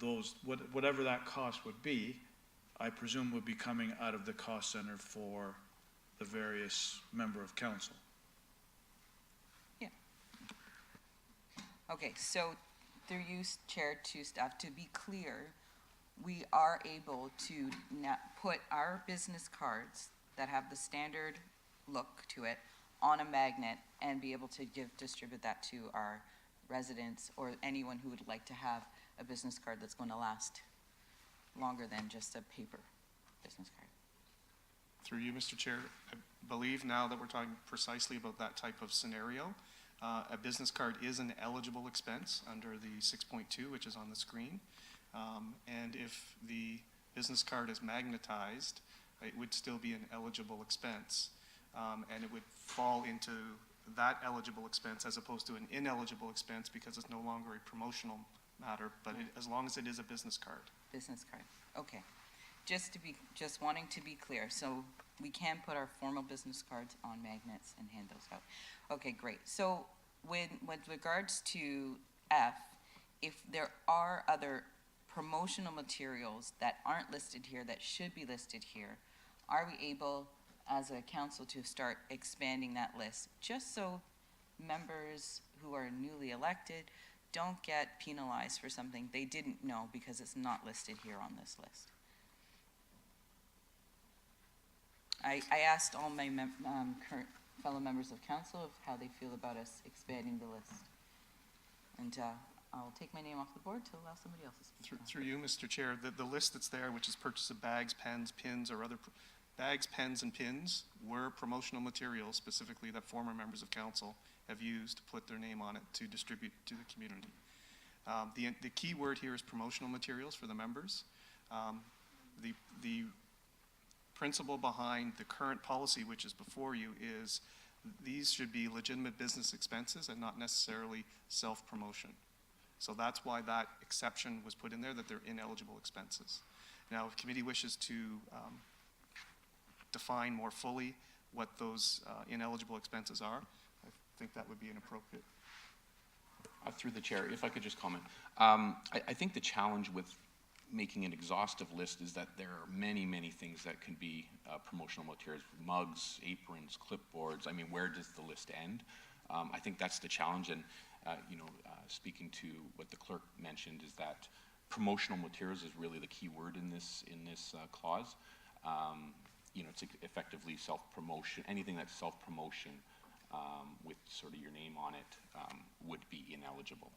whatever that cost would be, I presume would be coming out of the cost center for the various member of council. Yeah. Okay, so through you, Chair, to staff, to be clear, we are able to now put our business cards that have the standard look to it on a magnet and be able to distribute that to our residents or anyone who would like to have a business card that's going to last longer than just a paper business card. Through you, Mr. Chair, I believe now that we're talking precisely about that type of scenario, a business card is an eligible expense under the 6.2, which is on the screen. And if the business card is magnetized, it would still be an eligible expense. And it would fall into that eligible expense as opposed to an ineligible expense because it's no longer a promotional matter, but as long as it is a business card. Business card, okay. Just wanting to be clear, so we can put our formal business cards on magnets and hand those out. Okay, great. So with regards to F, if there are other promotional materials that aren't listed here that should be listed here, are we able as a council to start expanding that list, just so members who are newly elected don't get penalized for something they didn't know because it's not listed here on this list? I asked all my current fellow members of council of how they feel about us expanding the list. And I'll take my name off the board to allow somebody else to speak. now. Through you, Mr. Chair, the list that's there, which is purchase of bags, pens, pins, or other, bags, pens, and pins were promotional materials specifically that former members of council have used to put their name on it to distribute to the community. The key word here is promotional materials for the members. The principle behind the current policy, which is before you, is these should be legitimate business expenses and not necessarily self-promotion. So that's why that exception was put in there, that they're ineligible expenses. Now, if committee wishes to define more fully what those ineligible expenses are, I think that would be inappropriate. Through the chair, if I could just comment. I think the challenge with making an exhaustive list is that there are many, many things that can be promotional materials, mugs, aprons, clipboards. I mean, where does the list end? I think that's the challenge, and speaking to what the clerk mentioned is that promotional materials is really the key word in this clause. It's effectively self-promotion. Anything that's self-promotion with sort of your name on it would be ineligible.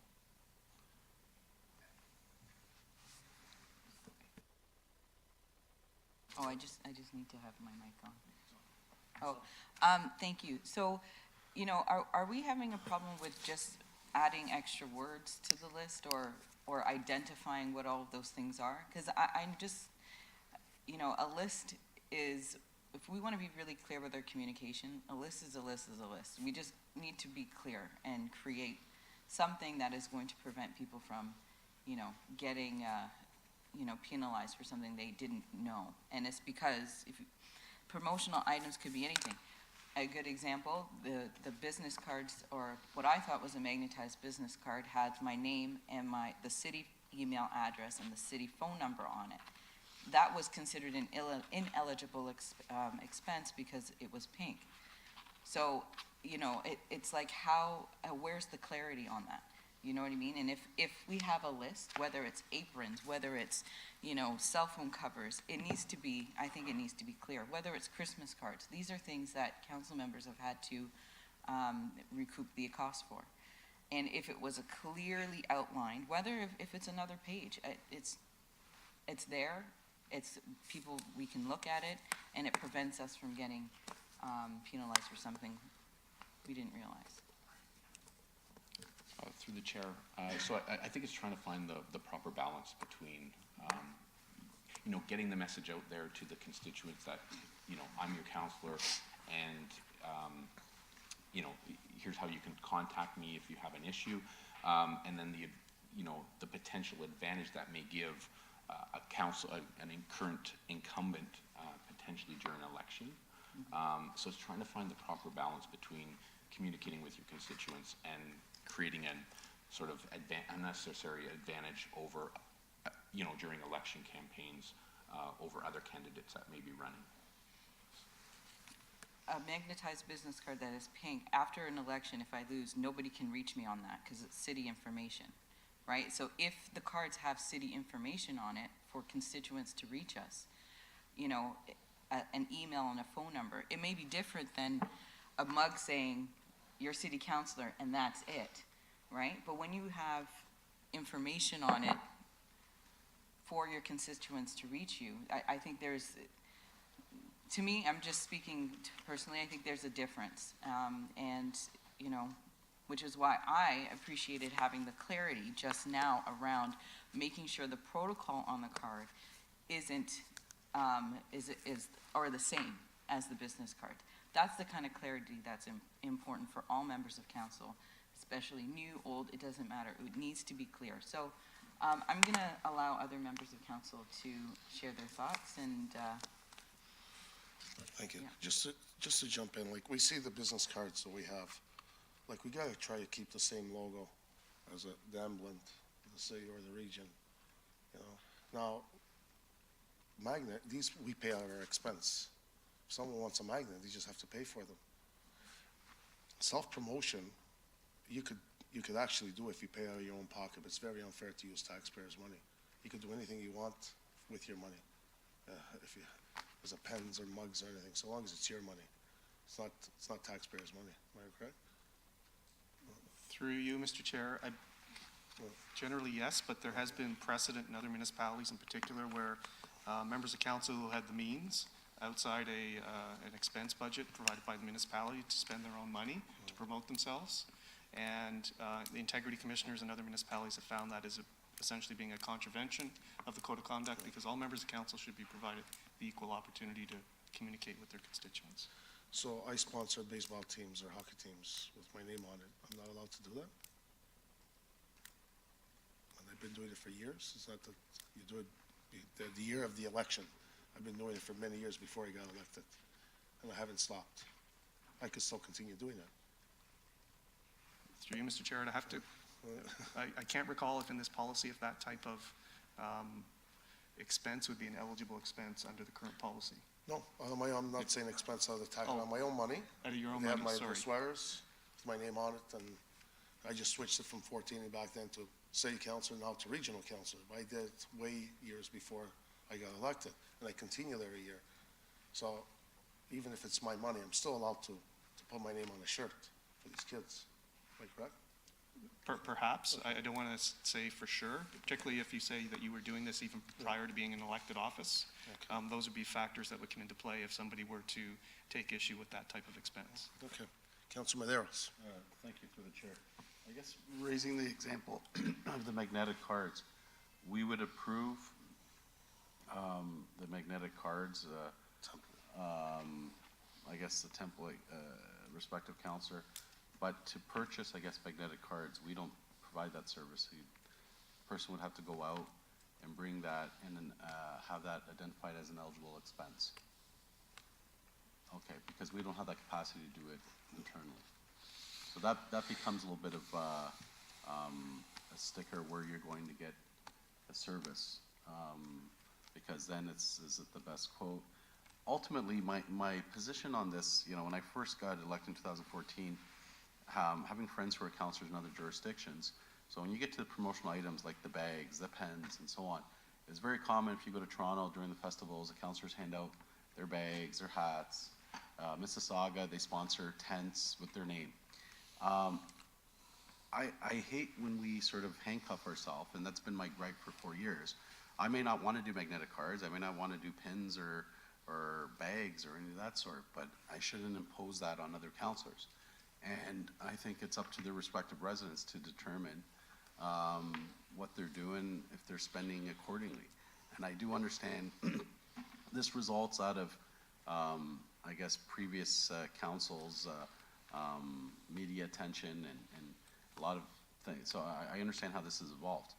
Oh, I just need to have my mic on. Thank you. So, are we having a problem with just adding extra words to the list or identifying what all of those things are? Because I'm just, a list is, if we want to be really clear with our communication, a list is a list is a list. We just need to be clear and create something that is going to prevent people from, getting, penalized for something they didn't know. And it's because promotional items could be anything. A good example, the business cards, or what I thought was a magnetized business card, had my name and the city email address and the city phone number on it. That was considered an ineligible expense because it was pink. So, it's like where's the clarity on that? You know what I mean? And if we have a list, whether it's aprons, whether it's, cell phone covers, I think it needs to be clear. Whether it's Christmas cards, these are things that council members have had to recoup the cost for. And if it was a clearly outlined, whether if it's another page, it's there, it's people, we can look at it, and it prevents us from getting penalized for something we didn't realize. Through the chair, so I think it's trying to find the proper balance between, getting the message out there to the constituents that, I'm your counselor, and, here's how you can contact me if you have an issue, and then the potential advantage that may give a council, an current incumbent, potentially during an election. So it's trying to find the proper balance between communicating with your constituents and creating a sort of unnecessary advantage over, during election campaigns over other candidates that may be running. A magnetized business card that is pink, after an election, if I lose, nobody can reach me on that because it's city information, right? So if the cards have city information on it for constituents to reach us, an email and a phone number, it may be different than a mug saying, your city councilor, and that's it, right? But when you have information on it for your constituents to reach you, I think to me, I'm just speaking personally, I think there's a difference. Which is why I appreciated having the clarity just now around making sure the protocol on the card isn't, or the same as the business card. That's the kind of clarity that's important for all members of council, especially new, old, it doesn't matter. It needs to be clear. So I'm going to allow other members of council to share their thoughts and. Thank you. Yeah. Just to jump in, like we see the business cards that we have, like we gotta try to keep the same logo as the emblem, the city or the region, Now, magnet, these we pay out of our expense. If someone wants a magnet, they just have to pay for them. Self-promotion, you could actually do if you pay out of your own pocket, but it's very unfair to use taxpayers' money. You could do anything you want with your money. because of pens or mugs or anything, so long as it's your money. It's not taxpayers' money, am I correct? Through you, Mr. Chair, generally, yes, but there has been precedent in other municipalities in particular where members of council who had the means outside an expense budget provided by the municipality to spend their own money to promote themselves. And the integrity commissioners in other municipalities have found that as essentially being a contravention of the code of conduct, because all members of council should be provided the equal opportunity to communicate with their constituents. So I sponsor baseball teams or hockey teams with my name on it. I'm not allowed to do that? And I've been doing it for years. It's not that you do it the year of the election. I've been doing it for many years before I got elected, and I haven't stopped. I could still continue doing that. Through you, Mr. Chair, I have to, I can't recall if in this policy, if that type of expense would be an eligible expense under the current policy. No, I'm not saying expense out of the tax, Oh. on my own money. Out of your own They have money, my sorry. swears, with my name on it, and I just switched it from 14 back then to city council, now to regional council. I did it way years before I got elected, and I continue there a year. So even if it's my money, I'm still allowed to put my name on a shirt for these kids. Am I correct? Perhaps, I don't want to say for sure, particularly if you say that you were doing this even prior to being in elected office. Okay. Those would be factors that would come into play if somebody were to take issue with that type of expense. Okay. Councilor Maderos. Thank you through the chair. I guess raising the example of the magnetic cards, we would approve the magnetic cards, I guess the template, respective counselor, but to purchase, I guess, magnetic cards, we don't provide that service. The person would have to go out and bring that and then have that identified as an eligible expense. Okay, because we don't have that capacity to do it internally. So that becomes a little bit of a sticker where you're going to get a service, because then is it the best quote? Ultimately, my position on this, when I first got elected in 2014, having friends who are counselors in other jurisdictions, so when you get to the promotional items like the bags, the pens, and so on, it's very common if you go to Toronto during the festivals, the counselors hand out their bags, their hats. Mississauga, they sponsor tents with their name. I hate when we sort of handcuff ourselves, and that's been my gripe for 4 years. I may not want to do magnetic cards, I may not want to do pins or bags or any of that sort, but I shouldn't impose that on other counselors. And I think it's up to the respective residents to determine what they're doing, if they're spending accordingly. And I do understand this results out of, I guess, previous councils, media attention and a lot of things. So I understand how this has evolved.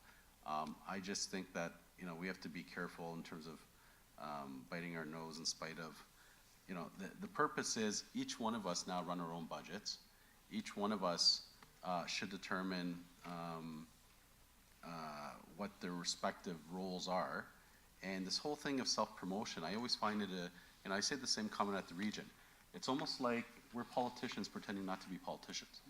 I just think that, we have to be careful in terms of biting our nose in spite of, the purpose is each one of us now run our own budgets. Each one of us should determine what their respective roles are. And this whole thing of self-promotion, I always find it and I say the same comment at the region. It's almost like we're politicians pretending not to be politicians.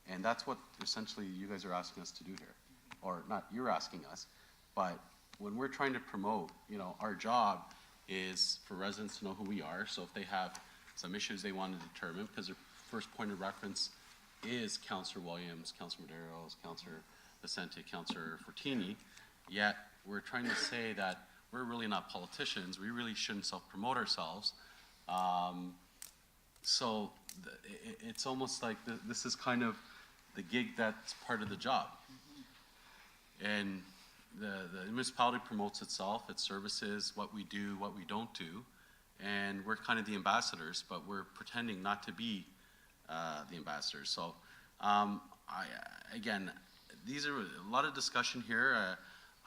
And that's what essentially you guys are asking us to do here. Or not you're asking us, but when we're trying to promote, our job is for residents to know who we are. So if they have some issues they want to determine, because their first point of reference is Councillor Williams, Councillor Maderos, Councillor Vicente, Councillor Fortini, yet we're trying to say that we're really not politicians. We really shouldn't self-promote ourselves. So it's almost like this is kind of the gig that's part of the job. And the municipality promotes itself, its services, what we do, what we don't do, and we're kind of the ambassadors, but we're pretending not to be the ambassadors. So, again, these are a lot of discussion here.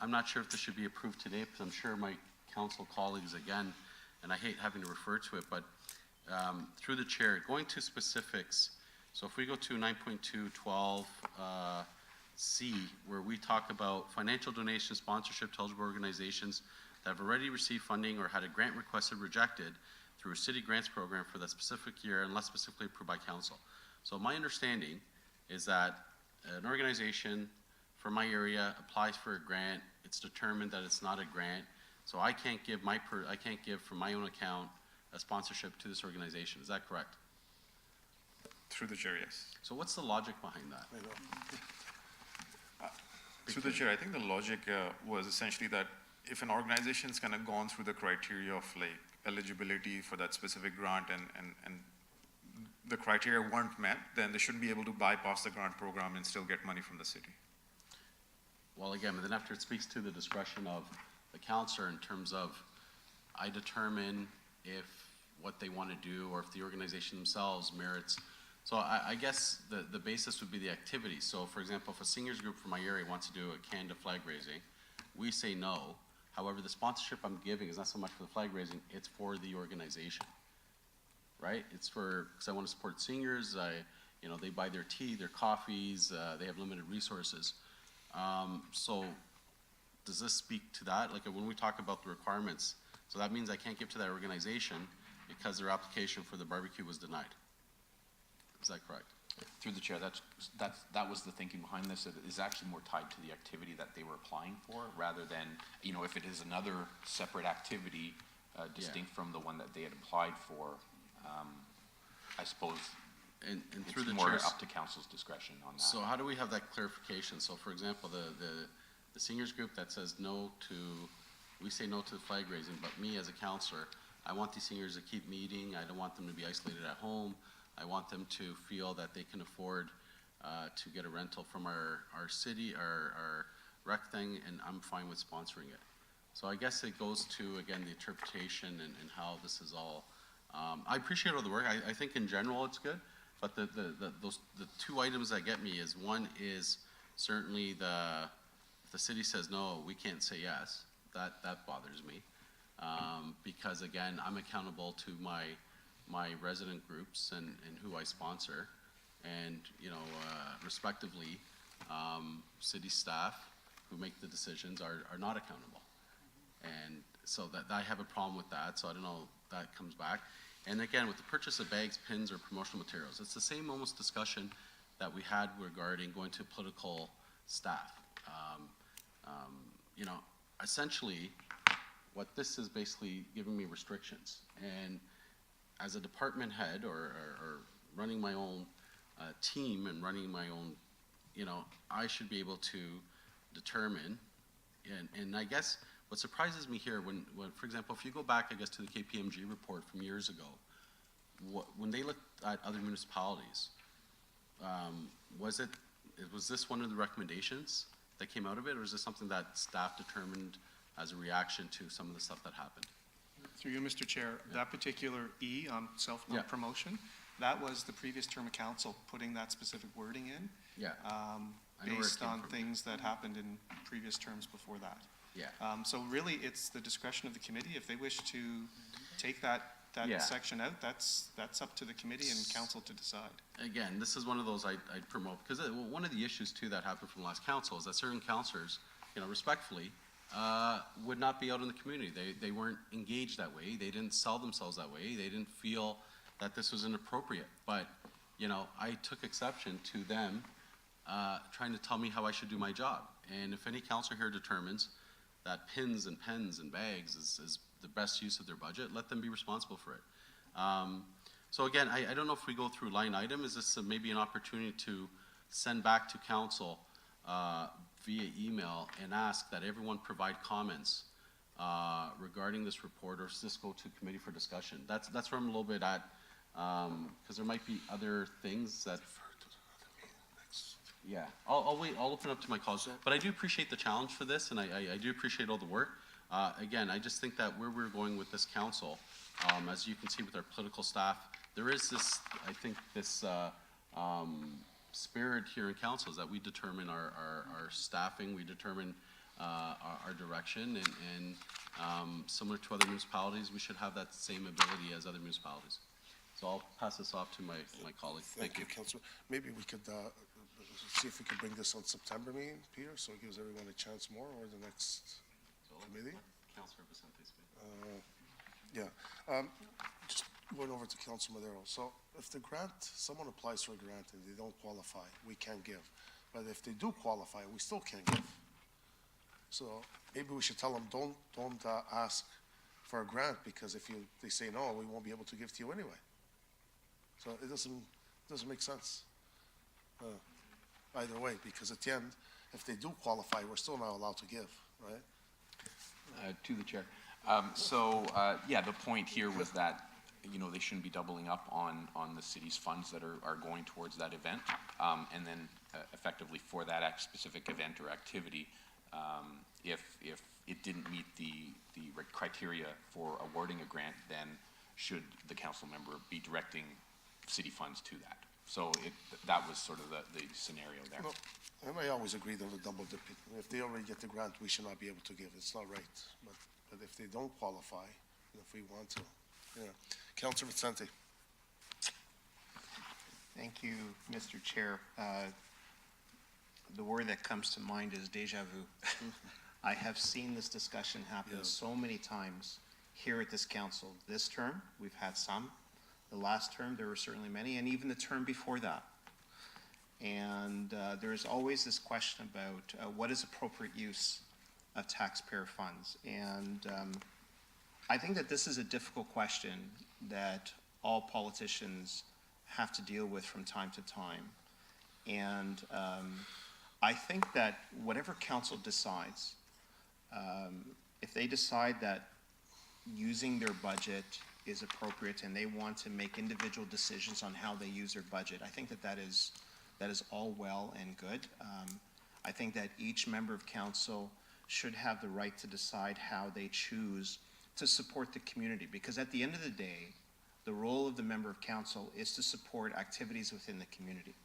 I'm not sure if this should be approved today, because I'm sure my council colleagues, again, and I hate having to refer to it, but through the chair, going to specifics. So if we go to 9.212, C, where we talk about financial donation sponsorship to eligible organizations that have already received funding or had a grant requested rejected through a city grants program for that specific year unless specifically approved by council. So my understanding is that an organization from my area applies for a grant, it's determined that it's not a grant, so I can't give from my own account a sponsorship to this organization. Is that correct? Through the chair, yes. So what's the logic behind that? I know. Through the chair, I think the logic was essentially that if an organization's kind of gone through the criteria of like eligibility for that specific grant and the criteria weren't met, then they shouldn't be able to bypass the grant program and still get money from the city. Well, again, but then after it speaks to the discretion of the counselor in terms of, I determine if what they want to do or if the organization themselves merits. So I guess the basis would be the activity. So for example, if a seniors group from my area wants to do a Canada flag raising, we say no. However, the sponsorship I'm giving is not so much for the flag raising, it's for the organization, right? It's for, because I want to support seniors. They buy their tea, their coffees, they have limited resources. So does this speak to that? Like when we talk about the requirements, so that means I can't give to that organization because their application for the barbecue was denied. Is that correct? Through the chair, that was the thinking behind this. It is actually more tied to the activity that they were applying for, rather than, if it is another separate activity distinct from the one that they had applied for. I suppose And through it's the more chairs, up to council's discretion on that. so how do we have that clarification? So for example, the seniors group that says no to, we say no to the flag raising, but me as a counselor, I want these seniors to keep meeting. I don't want them to be isolated at home. I want them to feel that they can afford to get a rental from our city, our rec thing, and I'm fine with sponsoring it. So I guess it goes to, again, the interpretation and how this is all, I appreciate all the work. I think in general it's good, but the two items that get me is, one is certainly if the city says no, we can't say yes. That bothers me. Because again, I'm accountable to my resident groups and who I sponsor, and respectively, city staff who make the decisions are not accountable, and so that I have a problem with that. So I don't know if that comes back. And again, with the purchase of bags, pins, or promotional materials, it's the same almost discussion that we had regarding going to political staff. Essentially, what this is basically giving me restrictions, and as a department head or running my own team and running my own, I should be able to determine, and I guess what surprises me here when, for example, if you go back, I guess, to the KPMG report from years ago, when they looked at other municipalities, was this one of the recommendations that came out of it, or is this something that staff determined as a reaction to some of the stuff that happened? Through you, Mr. Chair, that particular E on self-promotion, that was the previous term of council putting that specific wording in. Yeah. I know where it Based came on from. things that happened in previous terms before that. Yeah. So really, it's the discretion of the committee. If they wish to take that Yeah. section out, that's up to the committee and council to decide. Again, this is one of those I'd promote, because one of the issues too that happened from last council is that certain councilors, respectfully, would not be out in the community. They weren't engaged that way. They didn't sell themselves that way. They didn't feel that this was inappropriate. But, I took exception to them trying to tell me how I should do my job. And if any councilor here determines that pins and pens and bags is the best use of their budget, let them be responsible for it. So again, I don't know if we go through line item. Is this maybe an opportunity to send back to council via email and ask that everyone provide comments regarding this report, or does this go to committee for discussion? That's where I'm a little bit at, because there might be other things that. Yeah, I'll wait. I'll open up to my colleagues, but I do appreciate the challenge for this, and I do appreciate all the work. Again, I just think that where we're going with this council, as you can see with our political staff, there is this, I think, this spirit here in council is that we determine our staffing, we determine our direction, and similar to other municipalities, we should have that same ability as other municipalities. So I'll pass this off to my colleague. Thank you, Councilor. Maybe we could see if we could bring this on September meeting, Peter, so it gives everyone a chance more, or the next committee? Councilor Vicente speak. Just going over to Council Madero. So if the grant, someone applies for a grant and they don't qualify, we can't give. But if they do qualify, we still can't give. So maybe we should tell them, don't ask for a grant, because if they say no, we won't be able to give to you anyway. So it doesn't make sense. Either way, because at the end, if they do qualify, we're still not allowed to give, right? To the chair. Yeah, the point here was that, they shouldn't be doubling up on the city's funds that are going towards that event. And then effectively for that specific event or activity, if it didn't meet the criteria for awarding a grant, then should the council member be directing city funds to that? So that was sort of the scenario there. No, and I always agreed on the double dipping. If they already get the grant, we should not be able to give. It's not right. But if they don't qualify, if we want to, yeah. Councilor Vicente. Thank you, Mr. Chair. The word that comes to mind is deja vu. I have seen this discussion happen Yeah. so many times here at this council. This term, we've had some. The last term, there were certainly many, and even the term before that. And there's always this question about what is appropriate use of taxpayer funds. And I think that this is a difficult question that all politicians have to deal with from time to time. And I think that whatever council decides, if they decide that using their budget is appropriate and they want to make individual decisions on how they use their budget, I think that is all well and good. I think that each member of council should have the right to decide how they choose to support the community, because at the end of the day, the role of the member of council is to support activities within the community.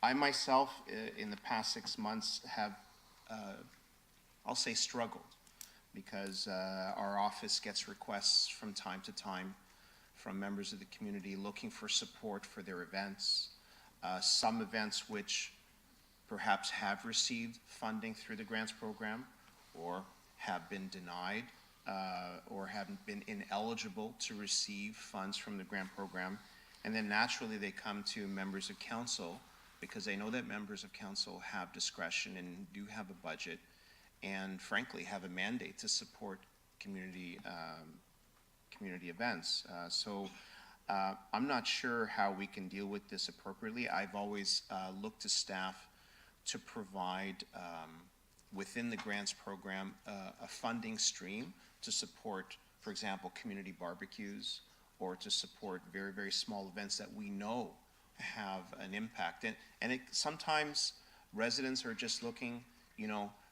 I myself, in the past 6 months, have, I'll say, struggled, because our office gets requests from time to time from members of the community looking for support for their events. Some events which perhaps have received funding through the grants program or have been denied or have been ineligible to receive funds from the grant program. And then naturally they come to members of council because they know that members of council have discretion and do have a budget and frankly have a mandate to support community events. I'm not sure how we can deal with this appropriately. I've always looked to staff to provide within the grants program a funding stream to support, for example, community barbecues or to support very, very small events that we know have an impact. And sometimes residents are just looking,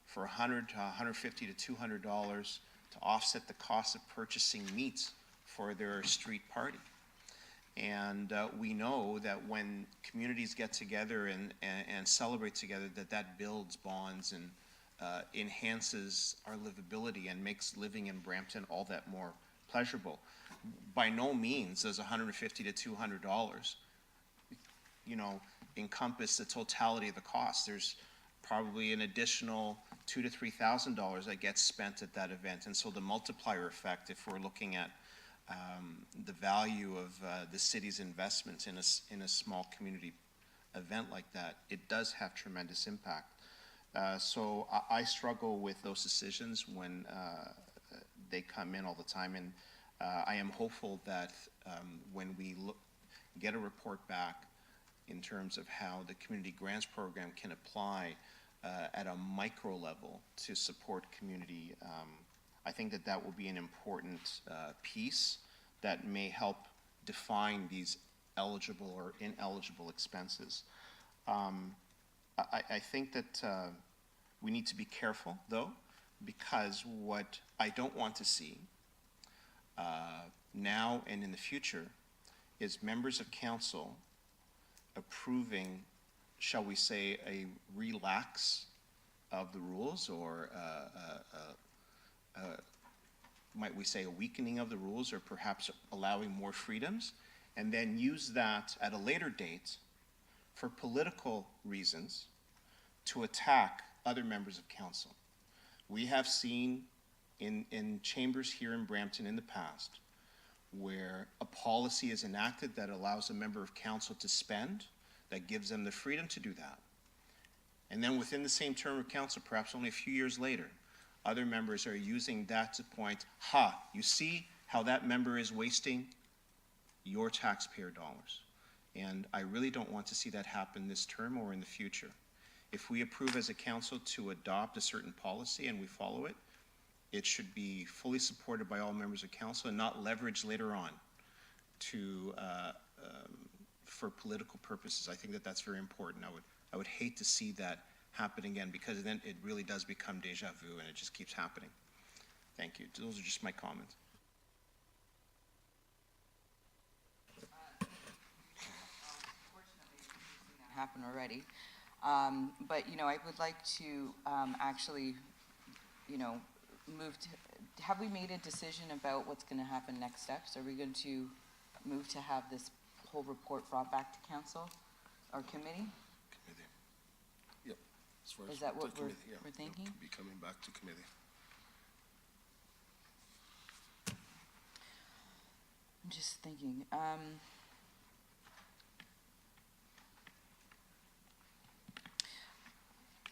for $100 to $150 to $200 to offset the cost of purchasing meat for their street party. And we know that when communities get together and celebrate together, that builds bonds and enhances our livability and makes living in Brampton all that more pleasurable. By no means does $150 to $200, encompass the totality of the cost. There's probably an additional $2,000 to $3,000 that gets spent at that event. And so the multiplier effect, if we're looking at the value of the city's investments in a small community event like that, it does have tremendous impact. So I struggle with those decisions when they come in all the time, and I am hopeful that when we get a report back in terms of how the community grants program can apply at a micro level to support community, I think that will be an important piece that may help define these eligible or ineligible expenses. I think that we need to be careful, though, because what I don't want to see now and in the future is members of council approving, shall we say, a relax of the rules, or might we say a weakening of the rules, or perhaps allowing more freedoms, and then use that at a later date for political reasons to attack other members of council. We have seen in chambers here in Brampton in the past where a policy is enacted that allows a member of council to spend, that gives them the freedom to do that. And then within the same term of council, perhaps only a few years later, other members are using that to point, you see how that member is wasting your taxpayer dollars. And I really don't want to see that happen this term or in the future. If we approve as a council to adopt a certain policy and we follow it, it should be fully supported by all members of council and not leveraged later on to, for political purposes. I think that that's very important. I would hate to see that happen again, because then it really does become deja vu and it just keeps happening. Thank you. Those are just my comments. Happen already. But, you know, I would like to actually, you know, move to, have we made a decision about what's going to happen next steps? Are we going to move to have this whole report brought back to council or committee? Committee. Yep. As far Is as that the what we're committee, yeah, thinking? it'll be coming back to committee. I'm just thinking,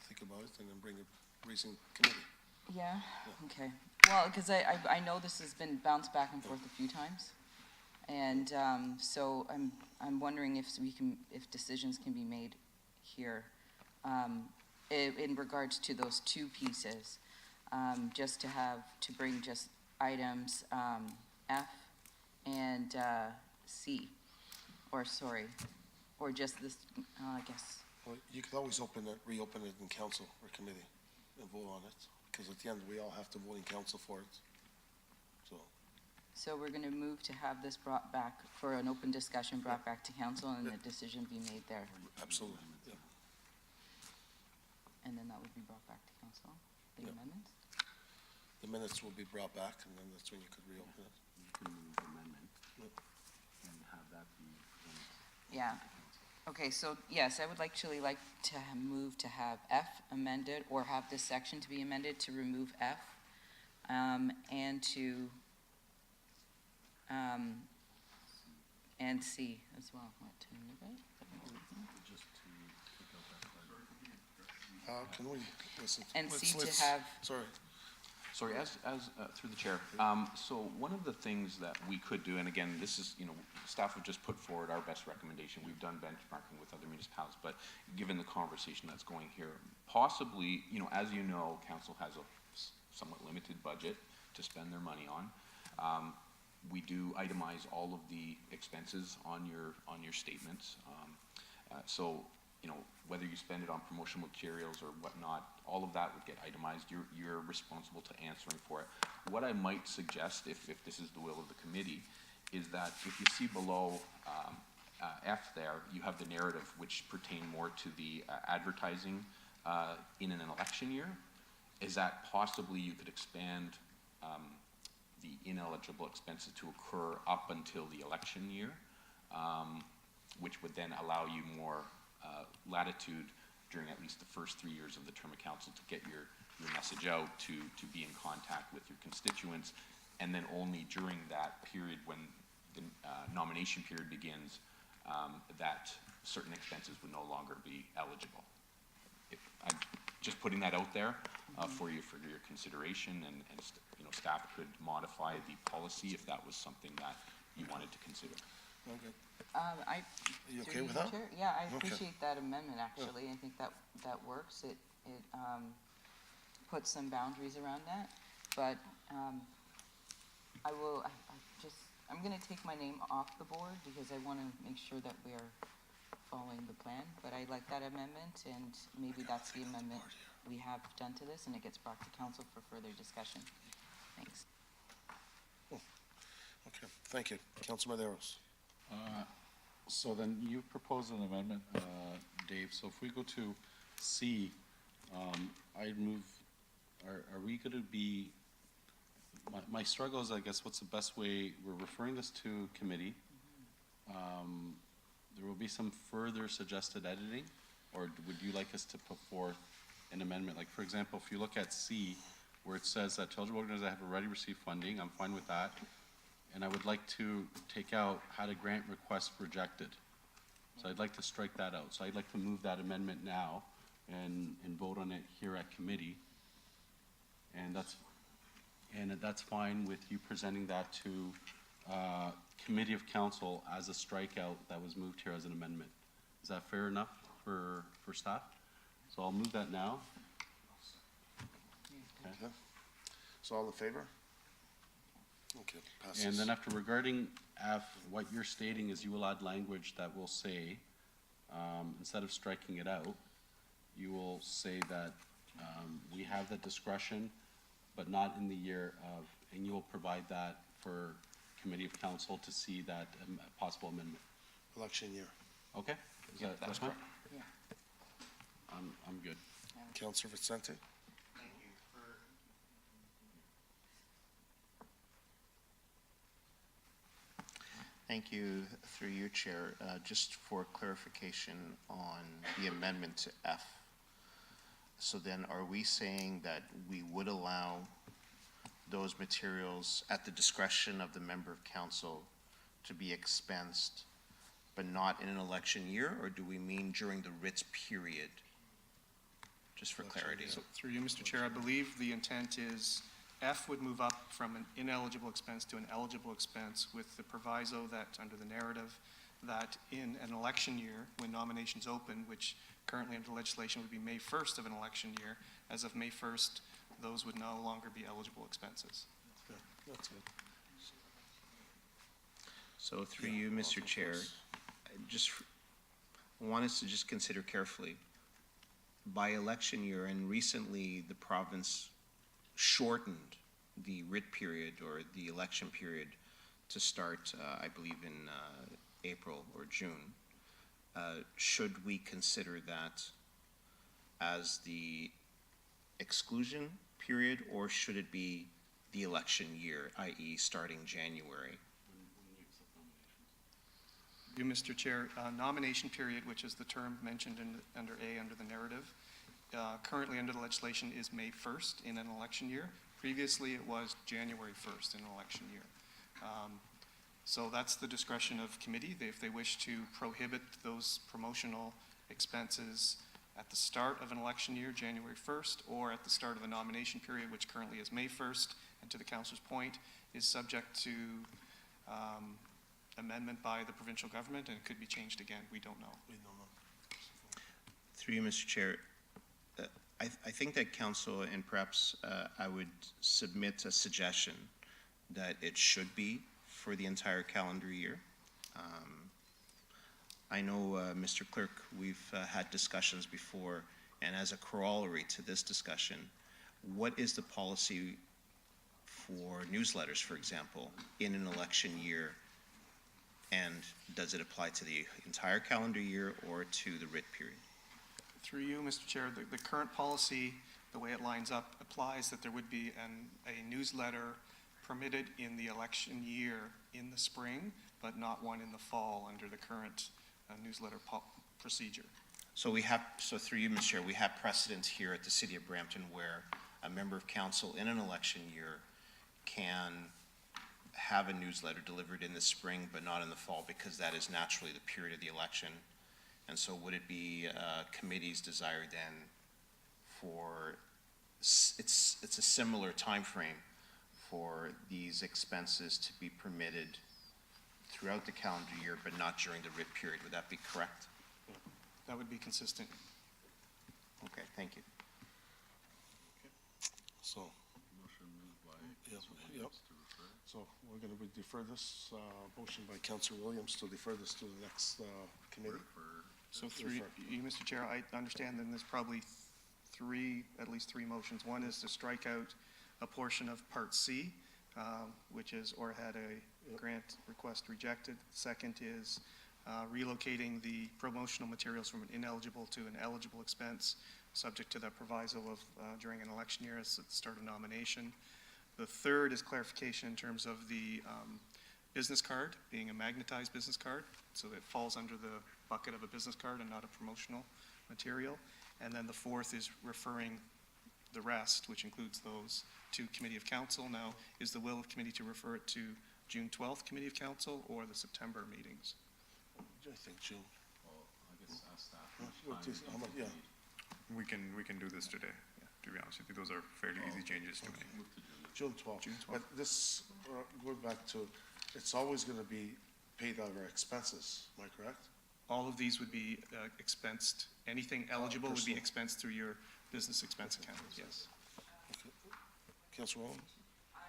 Think about it and then bring it, raising committee. yeah, okay. Well, because I know this has been bounced back and forth a few times. And so I'm wondering if we can, if decisions can be made here in regards to those two pieces, just to have, to bring just items F and C, or sorry, or just this, I guess. Well, you could always reopen it in council or committee and vote on it, because at the end, we all have to vote in council for it. So we're going to move to have this brought back for an open discussion, brought back to council, and a decision be made there. Absolutely, yeah. And then that would be brought back to council, the Yep. amendments? The minutes will be brought back, and then that's when you could reopen it. You can move amendment and have that be. Yeah. Okay, so yes, I would actually like to move to have F amended, or have this section to be amended to remove F, and to, and C as well. What, to remove it? Just to take out that part. Can we, listen. And let's- C to let's- have, Sorry, Sorry, through the chair. So one of the things that we could do, and again, this is, you know, staff have just put forward our best recommendation. We've done benchmarking with other municipalities, but given the conversation that's going here, possibly, you know, as you know, council has a somewhat limited budget to spend their money on. We do itemize all of the expenses on your statements. So, you know, whether you spend it on promotional materials or whatnot, all of that would get itemized. You're responsible to answering for it. What I might suggest, if this is the will of the committee, is that if you see below F there, you have the narrative which pertain more to the advertising in an election year. Is that possibly you could expand the ineligible expenses to occur up until the election year, which would then allow you more latitude during at least the first 3 years of the term of council to get your message out, to be in contact with your constituents, and then only during that period when the nomination period begins, that certain expenses would no longer be eligible. I'm just putting that out there for your consideration, and you know, staff could modify the policy if that was something that you wanted to consider. okay. I. You okay through with you, that? Chair? Yeah, I Okay. appreciate that amendment, actually. I think that works. It puts some boundaries around that. But I'm gonna take my name off the board because I wanna make sure that we are following the plan. But I like that amendment, and maybe that's the amendment we have done to this, and it gets brought to council for further discussion. Thanks. Okay, thank you. Councilor Maderos. So then you propose an amendment, Dave, so if we go to C, I'd move, are we gonna be, my struggle is, I guess, what's the best way, we're referring this to committee. There will be some further suggested editing, or would you like us to put forth an amendment? Like, for example, if you look at C, where it says that eligible organizations have already received funding, I'm fine with that. And I would like to take out had a grant request rejected. So I'd like to strike that out. So I'd like to move that amendment now and vote on it here at committee. And that's fine with you presenting that to Committee of Council as a strikeout that was moved here as an amendment. Is that fair enough for staff? So I'll move that now. Okay. So all in favor? Okay, passes. And then after regarding F, what you're stating is you will add language that will say, instead of striking it out, you will say that we have the discretion, but not in the year of, and you will provide that for Committee of Council to see that possible amendment. Election year. Okay? Is that, that's fine? correct. Yeah. I'm good. Councilor Vicente? Thank you, through you, Chair. Just for clarification on the amendment to F. So then are we saying that we would allow those materials at the discretion of the member of council to be expensed, but not in an election year, or do we mean during the writs period? Just for clarity. So through you, Mr. Chair, I believe the intent is F would move up from an ineligible expense to an eligible expense with the proviso that, under the narrative, that in an election year, when nominations open, which currently under legislation would be May 1st of an election year, as of May 1st, those would no longer be eligible expenses. Yeah, that's good. So through you, Mr. Chair, I just want us to just consider carefully. By election year, and recently the province shortened the writ period or the election period to start, I believe, in April or June. Should we consider that as the exclusion period, or should it be the election year, i.e. starting January? You, Mr. Chair, nomination period, which is the term mentioned under A, under the narrative, currently under the legislation is May 1st in an election year. Previously, it was January 1st in an election year. So that's the discretion of committee. If they wish to prohibit those promotional expenses at the start of an election year, January 1st, or at the start of a nomination period, which currently is May 1st, and to the councilor's point, is subject to amendment by the provincial government, and it could be changed again. We don't know. We don't know. Through you, Mr. Chair, I think that council, and perhaps I would submit a suggestion that it should be for the entire calendar year. I know, Mr. Clerk, we've had discussions before, and as a corollary to this discussion, what is the policy for newsletters, for example, in an election year? And does it apply to the entire calendar year or to the writ period? Through you, Mr. Chair, the current policy, the way it lines up, applies that there would be a newsletter permitted in the election year in the spring, but not one in the fall under the current newsletter procedure. So through you, Mr. Chair, we have precedents here at the City of Brampton where a member of council in an election year can have a newsletter delivered in the spring but not in the fall, because that is naturally the period of the election. And so would it be committee's desire then for, it's a similar time frame for these expenses to be permitted throughout the calendar year but not during the writ period? Would that be correct? That would be consistent. Okay, thank you. So, Motion moved by Yep, Councilor yep. Williams to refer. so we're going to defer this, motion by Councilor Williams to defer this to the next committee. So through you, Mr. Chair, I understand then there's probably at least three motions. One is to strike out a portion of Part C, which is, or had a grant request rejected. Second is relocating the promotional materials from an ineligible to an eligible expense, subject to that proviso of during an election year as at the start of nomination. The third is clarification in terms of the business card being a magnetized business card, so that it falls under the bucket of a business card and not a promotional material. And then the fourth is referring the rest, which includes those, to Committee of Council. Now, is the will of committee to refer it to June 12th Committee of Council or the September meetings? I think June. Well, I guess ask staff. How much- yeah. We can do this today. to be honest with you. Those are fairly easy changes to make. June 12th. June 12th. But this, going back to, it's always going to be paid out of our expenses, am I correct? All of these would be expensed, anything eligible would be personal. expensed through your business expense account, yes. Councilor Rowland? I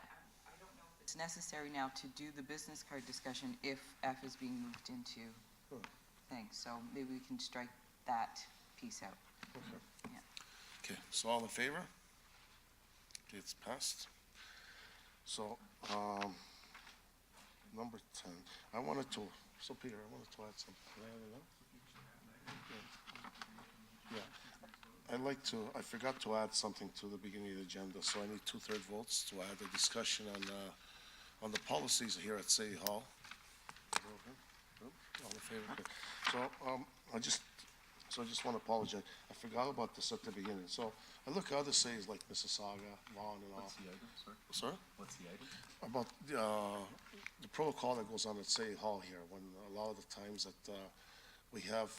don't know if it's necessary now to do the business card discussion if F is being moved into Hmm. things, so maybe we can strike that piece out. Okay. Yeah. Okay, so all in favor? Okay, it's passed. So, number 10, I wanted to, so Peter, I wanted to add something. Can I add it now? Yeah. I'd like to, I forgot to add something to the beginning of the agenda, so I need 2/3 votes to add a discussion on the policies here at City Hall. All in favor? Okay. So, I just want to apologize. I forgot about this at the beginning. So I look at other cities like Mississauga, Vaughan and all. What's the item, sir? Sorry? What's the item? About the protocol that goes on at City Hall here, when a lot of the times that we have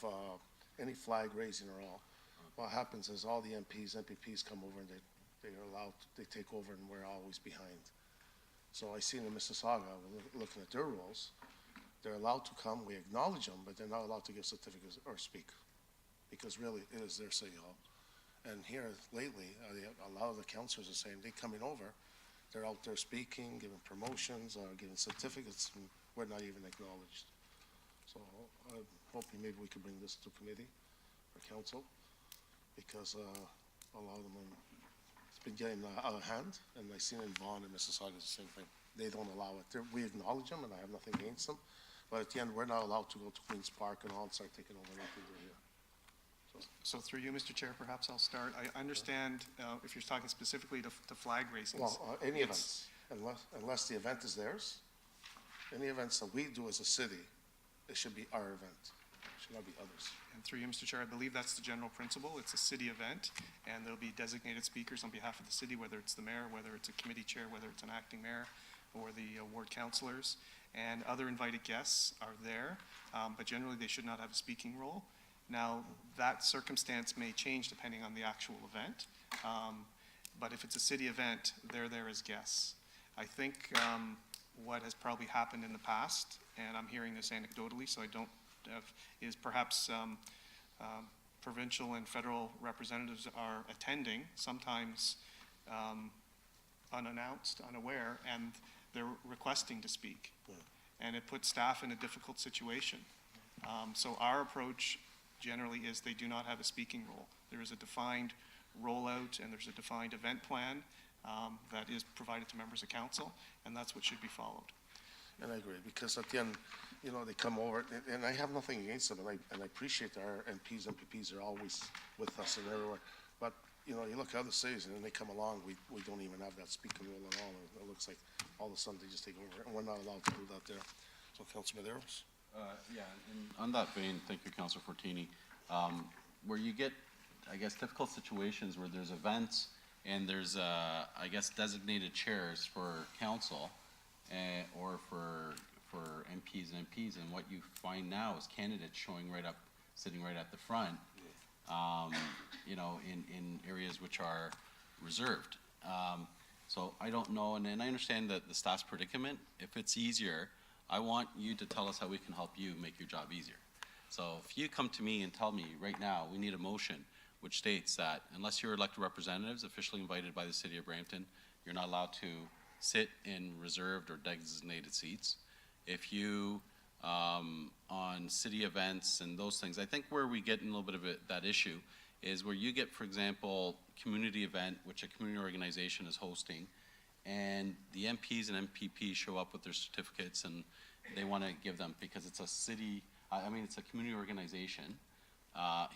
any flag raising or all, what happens is all the MPs, MPPs come over and they're allowed, they take over and we're always behind. So I see in Mississauga, looking at their rules, they're allowed to come, we acknowledge them, but they're not allowed to give certificates or speak, because really it is their City Hall. And here lately, a lot of the councilors are saying they're coming over, they're out there speaking, giving promotions, giving certificates, and we're not even acknowledged. So I'm hoping maybe we could bring this to committee or council, because a lot of them, it's been getting out of hand, and I seen in Vaughan and Mississauga the same thing. They don't allow it. We acknowledge them, and I have nothing against them, but at the end, we're not allowed to go to Queen's Park and all and start taking over anything they're here. So through you, Mr. Chair, perhaps I'll start. I understand if you're talking specifically to flag raisins. Well, any It's- events, unless the event is theirs, any events that we do as a city, it should be our event. It should not be others. And through you, Mr. Chair, I believe that's the general principle. It's a city event, and there'll be designated speakers on behalf of the city, whether it's the mayor, whether it's a committee chair, whether it's an acting mayor, or the ward councilors, and other invited guests are there, but generally they should not have a speaking role. Now, that circumstance may change depending on the actual event, but if it's a city event, they're there as guests. I think what has probably happened in the past, and I'm hearing this anecdotally, so I don't have, is perhaps provincial and federal representatives are attending, sometimes unannounced, unaware, and they're requesting to speak. And it puts staff in a difficult situation. So our approach generally is they do not have a speaking role. There is a defined rollout and there's a defined event plan that is provided to members of council, and that's what should be followed. And I agree, because at the end, you know, they come over, and I have nothing against them, and I appreciate our MPs, MPPs are always with us and everywhere. But, you know, you look at other cities, and then they come along, we don't even have that speaking role at all. It looks like all of a sudden they just take over, and we're not allowed to do that there. So, Councilor Medeiros? Yeah, and on that vein, thank you, Councilor Fortini. Where you get, I guess, difficult situations where there's events and there's, I guess, designated chairs for council or for MPs and MPs, and what you find now is candidates showing right up, sitting right at the front, you know, in areas which are reserved. So I don't know, and I understand that the staff's predicament. If it's easier, I want you to tell us how we can help you make your job easier. So if you come to me and tell me right now, we need a motion which states that unless you're elected representatives officially invited by the city of Brampton, you're not allowed to sit in reserved or designated seats. If you, on city events and those things, I think where we get in a little bit of that issue is where you get, for example, community event, which a community organization is hosting, and the MPs and MPPs show up with their certificates and they want to give them, because it's a city, I mean, it's a community organization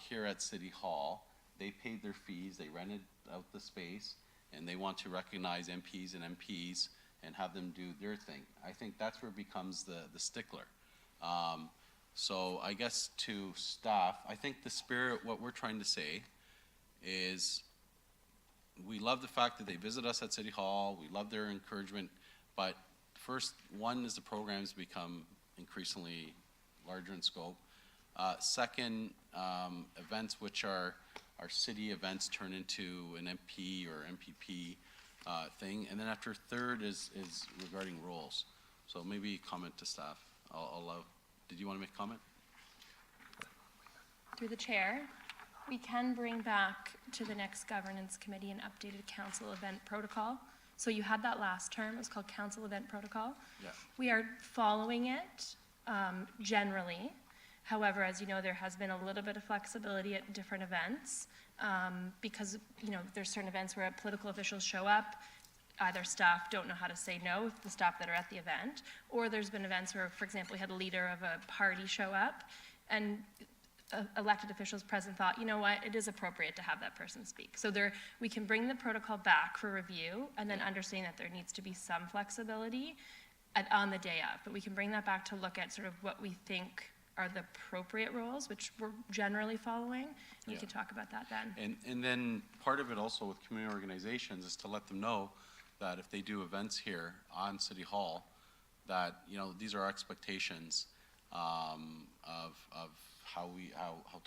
here at City Hall. They paid their fees, they rented out the space, and they want to recognize MPs and MPs and have them do their thing. I think that's where it becomes the stickler. So I guess to staff, I think the spirit, what we're trying to say is we love the fact that they visit us at City Hall, we love their encouragement, but first, one is the programs become increasingly larger in scope. Second, events which are our city events turn into an MP or MPP thing. And then after third is regarding roles. So maybe comment to staff. I'll allow, did you want to make a comment? Through the chair, we can bring back to the next governance committee an updated council event protocol. So you had that last term, it was called council event protocol. Yeah. We are following it generally. However, as you know, there has been a little bit of flexibility at different events because, you know, there's certain events where political officials show up, either staff don't know how to say no with the staff that are at the event, or there's been events where, for example, we had a leader of a party show up and elected officials present thought, you know what, it is appropriate to have that person speak. So we can bring the protocol back for review and then understand that there needs to be some flexibility on the day of. But we can bring that back to look at sort of what we think are the appropriate roles, which we're generally following. And we can talk about that then. And then part of it also with community organizations is to let them know that if they do events here on City Hall, that, you know, these are our expectations of how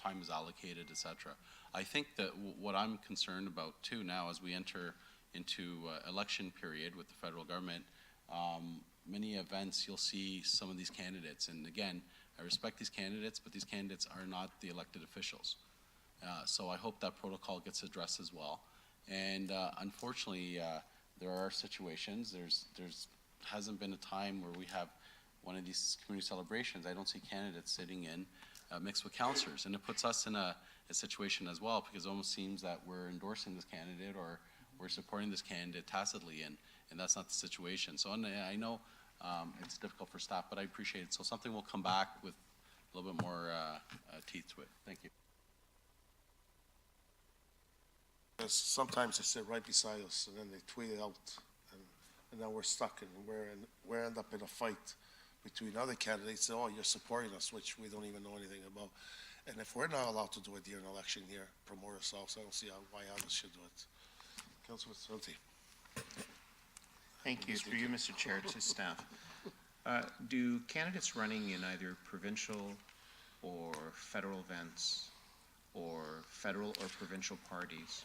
time is allocated, et cetera. I think that what I'm concerned about too now as we enter into election period with the federal government, many events you'll see some of these candidates, and again, I respect these candidates, but these candidates are not the elected officials. So I hope that protocol gets addressed as well. And unfortunately, there are situations, there's hasn't been a time where we have one of these community celebrations, I don't see candidates sitting in mixed with councillors. And it puts us in a situation as well, because it almost seems that we're endorsing this candidate or we're supporting this candidate tacitly, and that's not the situation. So I know it's difficult for staff, but I appreciate it. So something will come back with a little bit more teeth to it. Thank you. Because sometimes they sit right beside us and then they tweet it out, and then we're stuck and we end up in a fight between other candidates. Oh, you're supporting us, which we don't even know anything about. And if we're not allowed to do it during an election year, promote ourselves, I don't see why others should do it. Councilor Santi. Thank you. Through you, Mr. Chair, to staff. Do candidates running in either provincial or federal events or federal or provincial parties,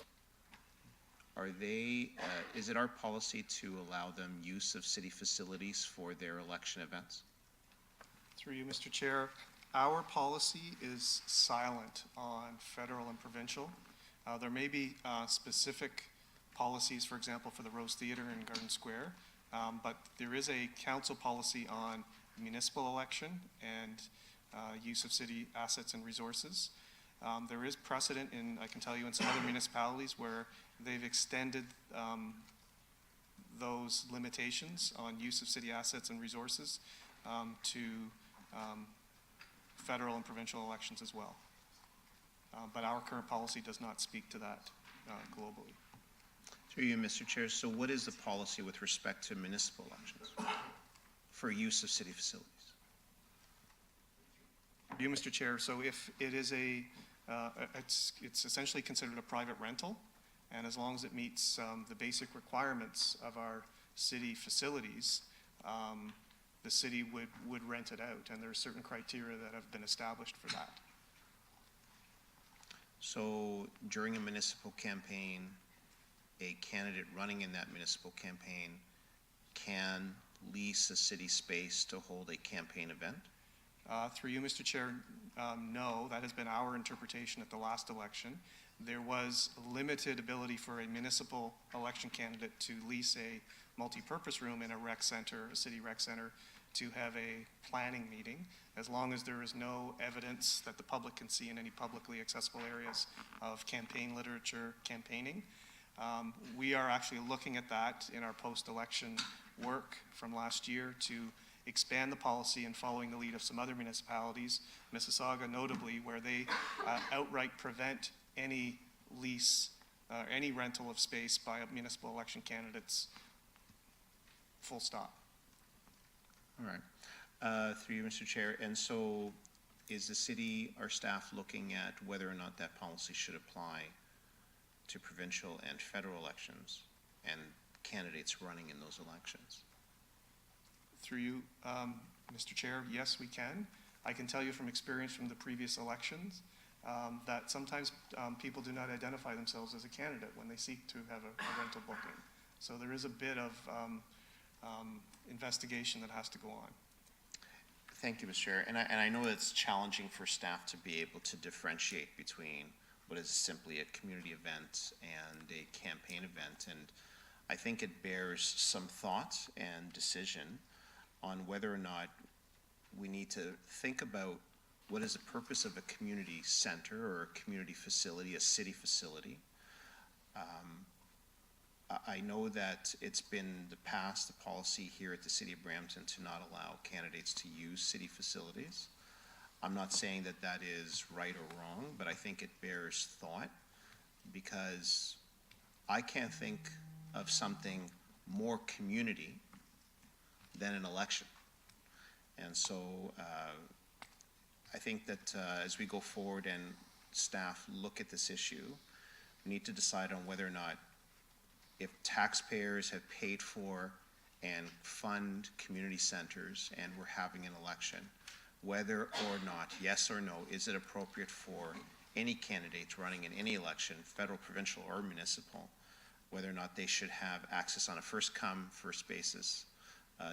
is it our policy to allow them use of city facilities for their election events? Through you, Mr. Chair, our policy is silent on federal and provincial. There may be specific policies, for example, for the Rose Theatre in Garden Square, but there is a council policy on municipal election and use of city assets and resources. There is precedent I can tell you, in some other municipalities where they've extended those limitations on use of city assets and resources to federal and provincial elections as well. But our current policy does not speak to that globally. Through you, Mr. Chair, so what is the policy with respect to municipal elections for use of city facilities? You, Mr. Chair, so if it is it's essentially considered a private rental, and as long as it meets the basic requirements of our city facilities, the city would rent it out, and there are certain criteria that have been established for that. So during a municipal campaign, a candidate running in that municipal campaign can lease a city space to hold a campaign event? Through you, Mr. Chair, no, that has been our interpretation at the last election. There was limited ability for a municipal election candidate to lease a multi-purpose room in a rec center, a city rec center, to have a planning meeting, as long as there is no evidence that the public can see in any publicly accessible areas of campaign literature campaigning. We are actually looking at that in our post-election work from last year to expand the policy and following the lead of some other municipalities, Mississauga notably, where they outright prevent any lease, any rental of space by municipal election candidates, full stop. All right. Through you, Mr. Chair, and so is the city or staff looking at whether or not that policy should apply to provincial and federal elections and candidates running in those elections? Through you, Mr. Chair, yes, we can. I can tell you from experience from the previous elections, that sometimes people do not identify themselves as a candidate when they seek to have a rental booking. So there is a bit of investigation that has to go on. Thank you, Mr. Chair. And I know it's challenging for staff to be able to differentiate between what is simply a community event and a campaign event. And I think it bears some thought and decision on whether or not we need to think about what is the purpose of a community center or a community facility, a city facility. I know that it's been the policy here at the City of Brampton to not allow candidates to use city facilities. I'm not saying that that is right or wrong, but I think it bears thought, because I can't think of something more community than an election. And so I think that as we go forward and staff look at this issue, we need to decide on whether or not, if taxpayers have paid for and fund community centers and we're having an election, whether or not, yes or no, is it appropriate for any candidates running in any election, federal, provincial, or municipal, whether or not they should have access on a first-come, first basis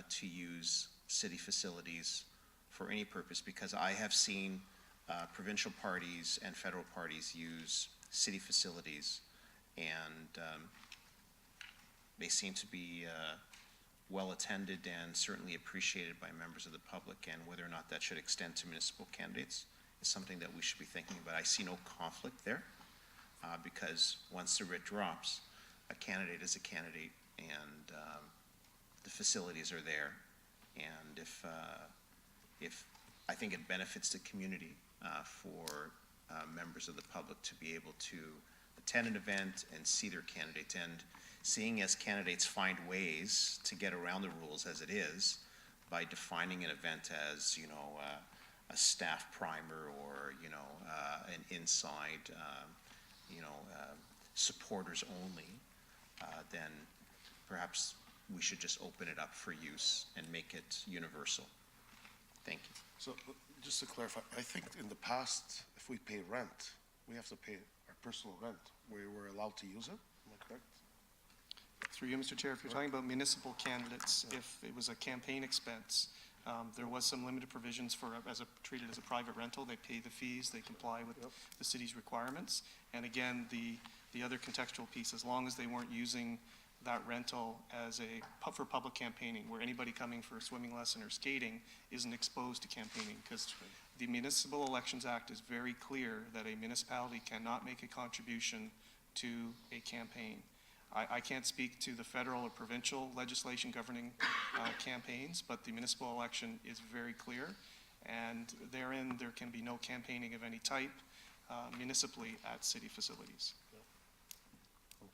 to use city facilities for any purpose, because I have seen provincial parties and federal parties use city facilities, and they seem to be well attended and certainly appreciated by members of the public, and whether or not that should extend to municipal candidates is something that we should be thinking about. I see no conflict there because once the writ drops, a candidate is a candidate, and the facilities are there. And if I think it benefits the community for members of the public to be able to attend an event and see their candidate, and seeing as candidates find ways to get around the rules as it is by defining an event as, you know, a staff primer or, you know, an inside, you know, supporters only, then perhaps we should just open it up for use and make it universal. Thank you. So just to clarify, I think in the past, if we pay rent, we have to pay our personal rent. We're allowed to use it, am I correct? Through you, Mr. Chair, if you're talking about municipal candidates, if it was a campaign expense, there was some limited provisions for, treated as a private rental. They pay the fees, they comply with the city's requirements. And again, the other contextual piece, as long as they weren't using that rental as for public campaigning, where anybody coming for a swimming lesson or skating isn't exposed to campaigning, because the Municipal Elections Act is very clear that a municipality cannot make a contribution to a campaign. I can't speak to the federal or provincial legislation governing campaigns, but the municipal election is very clear, and therein there can be no campaigning of any type municipally at city facilities.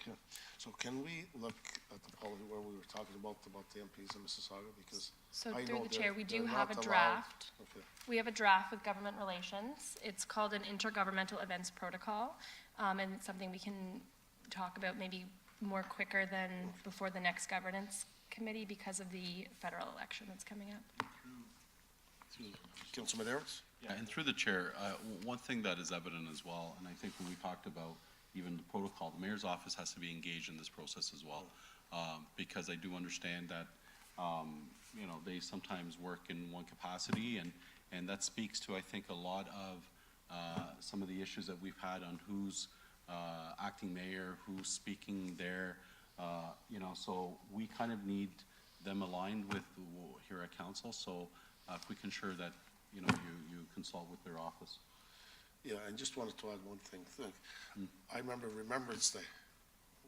Okay, so can we look at the policy where we were talking about the MPs in Mississauga, because So I through know the chair, we do they're have a not allowed- draft. Okay, We have a draft with government relations. It's called an intergovernmental events protocol, and it's something we can talk about maybe more quicker than before the next governance committee because of the federal election that's coming up. Councilor Medeiros? Yeah, and through the chair, one thing that is evident as well, and I think when we talked about even the protocol, the mayor's office has to be engaged in this process as well, because I do understand that, you know, they sometimes work in one capacity, and that speaks to, I think, a lot of some of the issues that we've had on who's acting mayor, who's speaking there, you know, so we kind of need them aligned with here at council, so if we can ensure that, you know, you consult with their office. Yeah, I just wanted to add one thing. I remember Remembrance Day.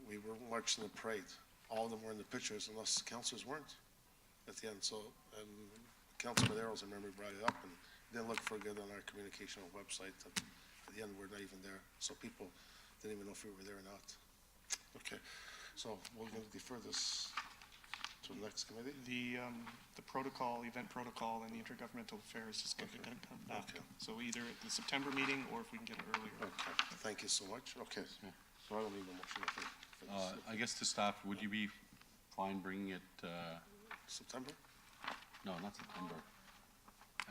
We were marching the parade. All of them were in the pictures, and us councilors weren't at the end. So, and Councilor Medeiros, I remember, brought it up, and didn't look for good on our communication website. At the end, we're not even there. So people didn't even know if we were there or not. Okay, so we're going to defer this to the next committee. The protocol, event protocol, and the intergovernmental affairs is going to come back. Okay. So either at the September meeting or if we can get it earlier. Okay, thank you so much. Okay, so I don't need a motion for this. I guess to staff, would you be fine bringing it, September? no, not September,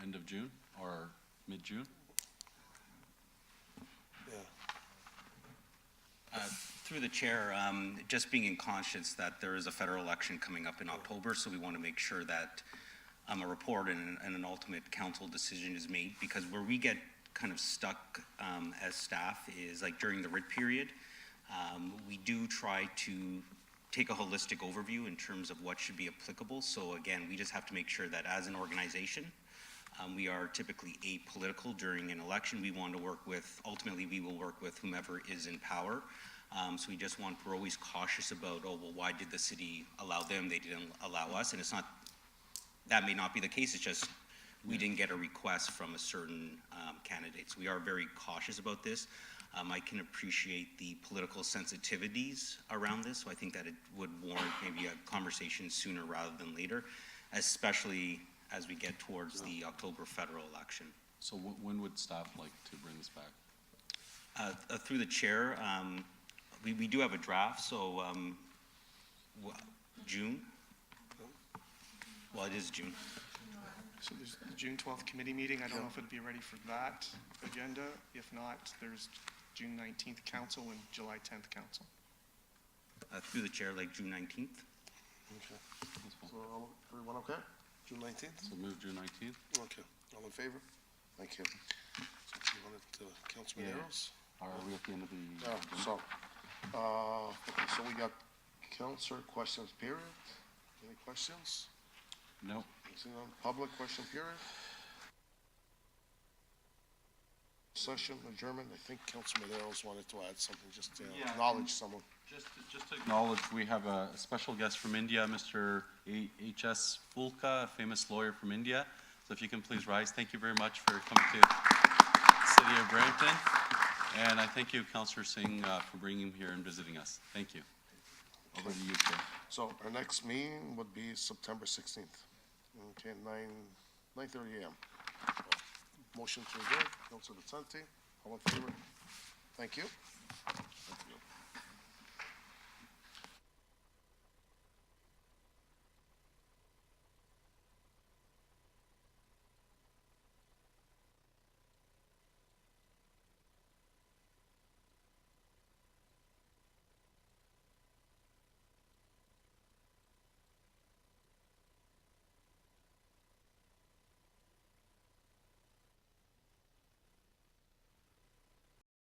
end of June or mid-June? Through the chair, just being in conscious that there is a federal election coming up in October, so we want to make sure that a report and an ultimate council decision is made, because where we get kind of stuck as staff is like during the writ period, we do try to take a holistic overview in terms of what should be applicable. So again, we just have to make sure that as an organization, we are typically apolitical during an election. We want to work with, ultimately, we will work with whomever is in power. So we're always cautious about, oh, well, why did the city allow them? They didn't allow us. And it's not, that may not be the case. It's just we didn't get a request from a certain candidate. So we are very cautious about this. I can appreciate the political sensitivities around this. So I think that it would warrant maybe a conversation sooner rather than later, especially as we get towards the October federal election. So when would staff like to bring this back? Through the chair, we do have a draft, so June? Well, it is June. So there's the June 12th committee meeting. I don't know if it'd be ready for that agenda. If not, there's June 19th council and July 10th council. Through the chair, like June 19th. Okay. So, everyone okay? June 19th? So move June 19th? Okay. All in favor? Thank you. So, you wanted Councilman Yeah. Arrows? Are we at the end of the? Yeah, so, okay, so we got council questions period. Any questions? No. Seeing none. Public question period. Session adjournment. I think Councilman Arrows wanted to add something, just to Yeah. acknowledge someone. Just to acknowledge, we have a special guest from India, Mr. H.S. Fulka, a famous lawyer from India. So if you can please rise. Thank you very much for coming to the city of Brampton. And I thank you, Councillor Singh, for bringing him here and visiting us. Thank you. Over to you, Chair. So our next meeting would be September 16th. Okay, 9:30 a.m. Motion to adjourn, Councilor Vicente, all in favor? Thank you.